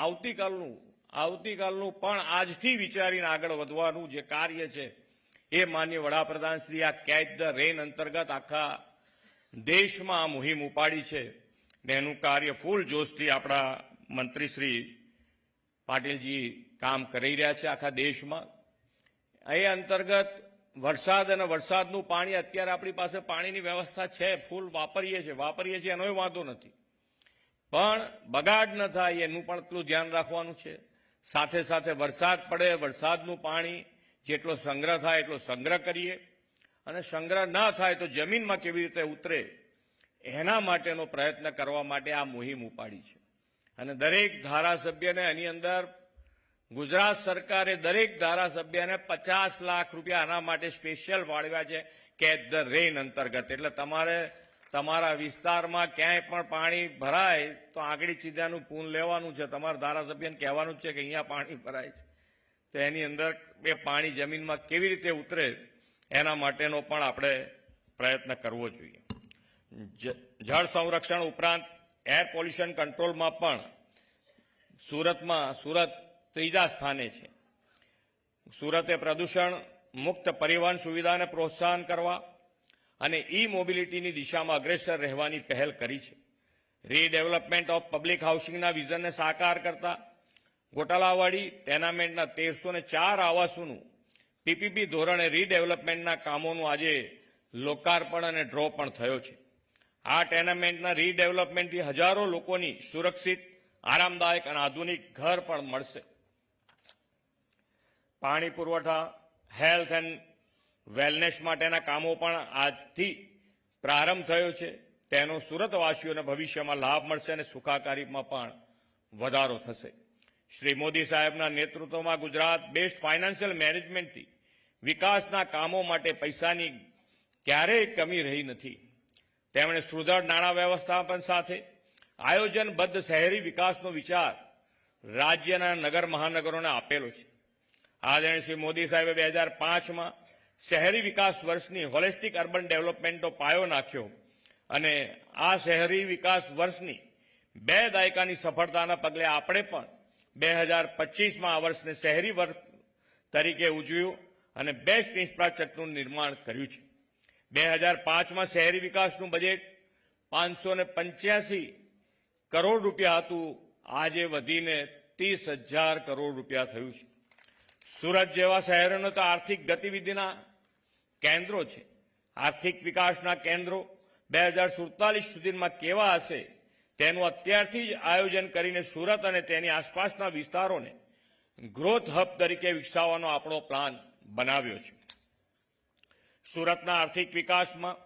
આવતીકાલનું પણ આજથી વિચારીને આગળ વધવાનું જે કાર્ય છે એ માન્ય વડાપ્રધાન શ્રી આ કેચ ધ રેન અંતર્ગત આખા દેશમાં આ મુહિમ ઉપાડી છે ને એનું કાર્ય ફૂલ જોશથી આપણા મંત્રી શ્રી પાટીલજી કામ કરી રહ્યા છે આખા દેશમાં. એ અંતર્ગત વરસાદ અને વરસાદનું પાણી અત્યારે આપણી પાસે પાણીની વ્યવસ્થા છે, ફૂલ વાપરીએ છીએ એનોય વાંધો નથી, પણ બગાડ ન થાય એનું પણ એટલું ધ્યાન રાખવાનું છે. સાથે સાથે વરસાદ પડે, વરસાદનું પાણી જેટલો સંગ્રહ થાય એટલો સંગ્રહ કરીએ, અને સંગ્રહ ન થાય તો જમીનમાં કેવી રીતે ઉતરે એના માટેનો પ્રયત્ન કરવા માટે આ મુહિમ ઉપાડી છે. અને દરેક ધારાસભ્યને એની અંદર ગુજરાત સરકારે દરેક ધારાસભ્યને 50 લાખ રૂપિયા આના માટે સ્પેશિયલ ફાળવ્યા છે કેચ ધ રેન અંતર્ગત. એટલે તમારે તમારા વિસ્તારમાં ક્યાંય પણ પાણી ભરાય તો આગળ ચીજાનું પૂન લેવાનું છે, તમારા ધારાસભ્યને કહેવાનું છે કે અહીંયા પાણી ભરાય છે, તો એની અંદર એ પાણી જમીનમાં કેવી રીતે ઉતરે એના માટેનો પણ આપણે પ્રયત્ન કરવો જોઈએ. જળ સંરક્ષણ ઉપરાંત એર પોલ્યુશન કંટ્રોલમાં પણ સુરત ત્રીજા સ્થાને છે. સુરતે પ્રદૂષણ મુક્ત પરિવહન સુવિધાને પ્રોત્સાહન કરવા અને ઈ મોબિલિટીની દિશામાં અગ્રેસર રહેવાની પહેલ કરી છે. રીડેવલપમેન્ટ ઓફ પબ્લિક હાઉસિંગના વિઝનને સાકાર કરતા ગોટાલાવાડી ટેનામેન્ટના 1304 આવાસોનું પીપીપી ધોરણે રીડેવલપમેન્ટના કામોનું આજે લોકાર્પણ અને ડ્રો પણ થયો છે. આ ટેનામેન્ટના રીડેવલપમેન્ટથી હજારો લોકોની સુરક્ષિત, આરામદાયક અને આધુનિક ઘર પણ મળશે. પાણી પુરવઠા, હેલ્થ એન્ડ વેલનેસ માટેના કામો પણ આજથી પ્રારંભ થયો છે. તેનો સુરતવાસીઓને ભવિષ્યમાં લાભ મળશે અને સુખાકારીમાં પણ વધારો થશે. શ્રી મોદી સાહેબના નેતૃત્વમાં ગુજરાત બેસ્ટ ફાઇનાન્શિયલ મેનેજમેન્ટથી વિકાસના કામો માટે પૈસાની ક્યારેય કમી રહી નથી. તેમણે સુદૃઢ નાણાં વ્યવસ્થાપન સાથે આયોજનબદ્ધ શહેરી વિકાસનો વિચાર રાજ્યના નગર મહાનગરોને આપેલો છે. આદરણીય શ્રી મોદી સાહેબે 2005માં શહેરી વિકાસ વર્ષની હોલિસ્ટિક અર્બન ડેવલપમેન્ટનો પાયો નાખ્યો અને આ શહેરી વિકાસ વર્ષની 2 દાયકાની સફળતાના પગલે આપણે પણ 2025માં આ વર્ષને શહેરી વર્ષ તરીકે ઉજવ્યું અને બેસ્ટ ઇન્ફ્રાસ્ટ્રક્ચરનું નિર્માણ કર્યું છે. 2005માં શહેરી વિકાસનું બજેટ 585 કરોડ રૂપિયા હતું, આજે વધીને 30,000 કરોડ રૂપિયા થયું છે. સુરત જેવા શહેરોનો તો આર્થિક ગતિવિધિના કેન્દ્રો છે. આર્થિક વિકાસના કેન્દ્રો 2047 સુધીમાં કેવા હશે તેનું અત્યારથી જ આયોજન કરીને સુરત અને તેની આસપાસના વિસ્તારોને ગ્રોથ હબ તરીકે વિકસાવવાનો આપણો પ્લાન બનાવ્યો છે. સુરતના આર્થિક વિકાસમાં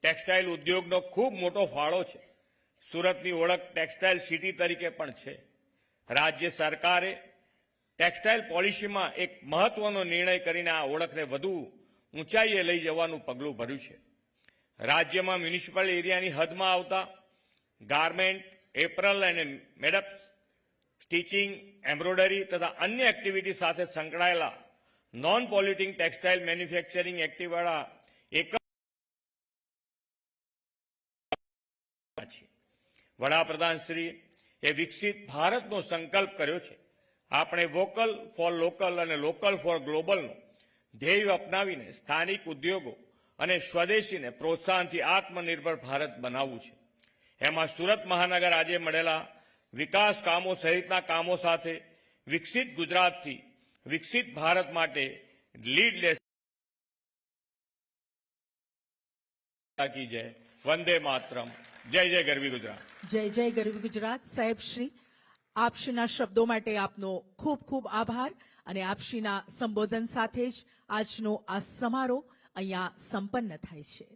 ટેક્સટાઇલ ઉદ્યોગનો ખૂબ મોટો ફાળો છે. સુરતની ઓળખ ટેક્સટાઇલ સિટી તરીકે પણ છે. રાજ્ય સરકારે ટેક્સટાઇલ પોલિસીમાં એક મહત્વનો નિર્ણય કરીને આ ઓળખને વધુ ઊંચાઈએ લઈ જવાનું પગલું ભર્યું છે. રાજ્યમાં મ્યુનિસિપલ એરિયાની હદમાં આવતા ગાર્મેન્ટ, એપરલ અને મેડપ્સ, સ્ટિચિંગ, એમ્બ્રોઇડરી તથા અન્ય એક્ટિવિટી સાથે સંકળાયેલા નોન પોલ્યુટિંગ ટેક્સટાઇલ મેન્યુફેક્ચરિંગ એક્ટિવિટીવાળા એકમ છે. વડાપ્રધાન શ્રી એ વિકસિત ભારતનો સંકલ્પ કર્યો છે. આપણે વોકલ ફોર લોકલ અને લોકલ ફોર ગ્લોબલનો ધ્યેય અપનાવીને સ્થાનિક ઉદ્યોગો અને સ્વદેશીને પ્રોત્સાહનથી આત્મનિર્ભર ભારત બનાવવું છે. એમાં સુરત મહાનગર આજે મળેલા વિકાસ કામો સહિતના કામો સાથે વિકસિત ગુજરાતથી વિકસિત ભારત માટે લીડ લેશે. વંદે માતરમ. જય જય ગરવી ગુજરાત. જય જય ગરવી ગુજરાત. સાહેબ શ્રી, આપશ્રીના શબ્દો માટે આપનો ખૂબ ખૂબ આભાર અને આપશ્રીના સંબોધન સાથે જ આજનો આ સમારોહ અહીંયા સંપન્ન થાય છે.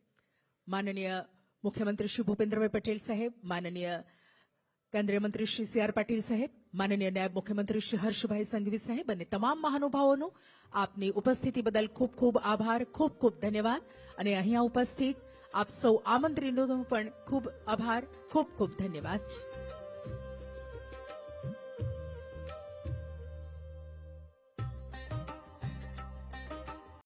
માનનીય મુખ્યમંત્રી શ્રી ભૂપેન્દ્રભાઈ પટેલ સાહેબ, માનનીય કેન્દ્રીય મંત્રી શ્રી સી.આર. પાટીલ સાહેબ, માનનીય નાયબ મુખ્યમંત્રી શ્રી હર્ષભાઈ સંઘવી સાહેબ અને તમામ મહાનુભાવોનો આપની ઉપસ્થિતિ બદલ ખૂબ ખૂબ આભાર, ખૂબ ખૂબ ધન્યવાદ. અને અહીંયા ઉપસ્થિત આપ સૌ આમંત્રિતોનો પણ ખૂબ આભાર, ખૂબ ખૂબ ધન્યવાદ.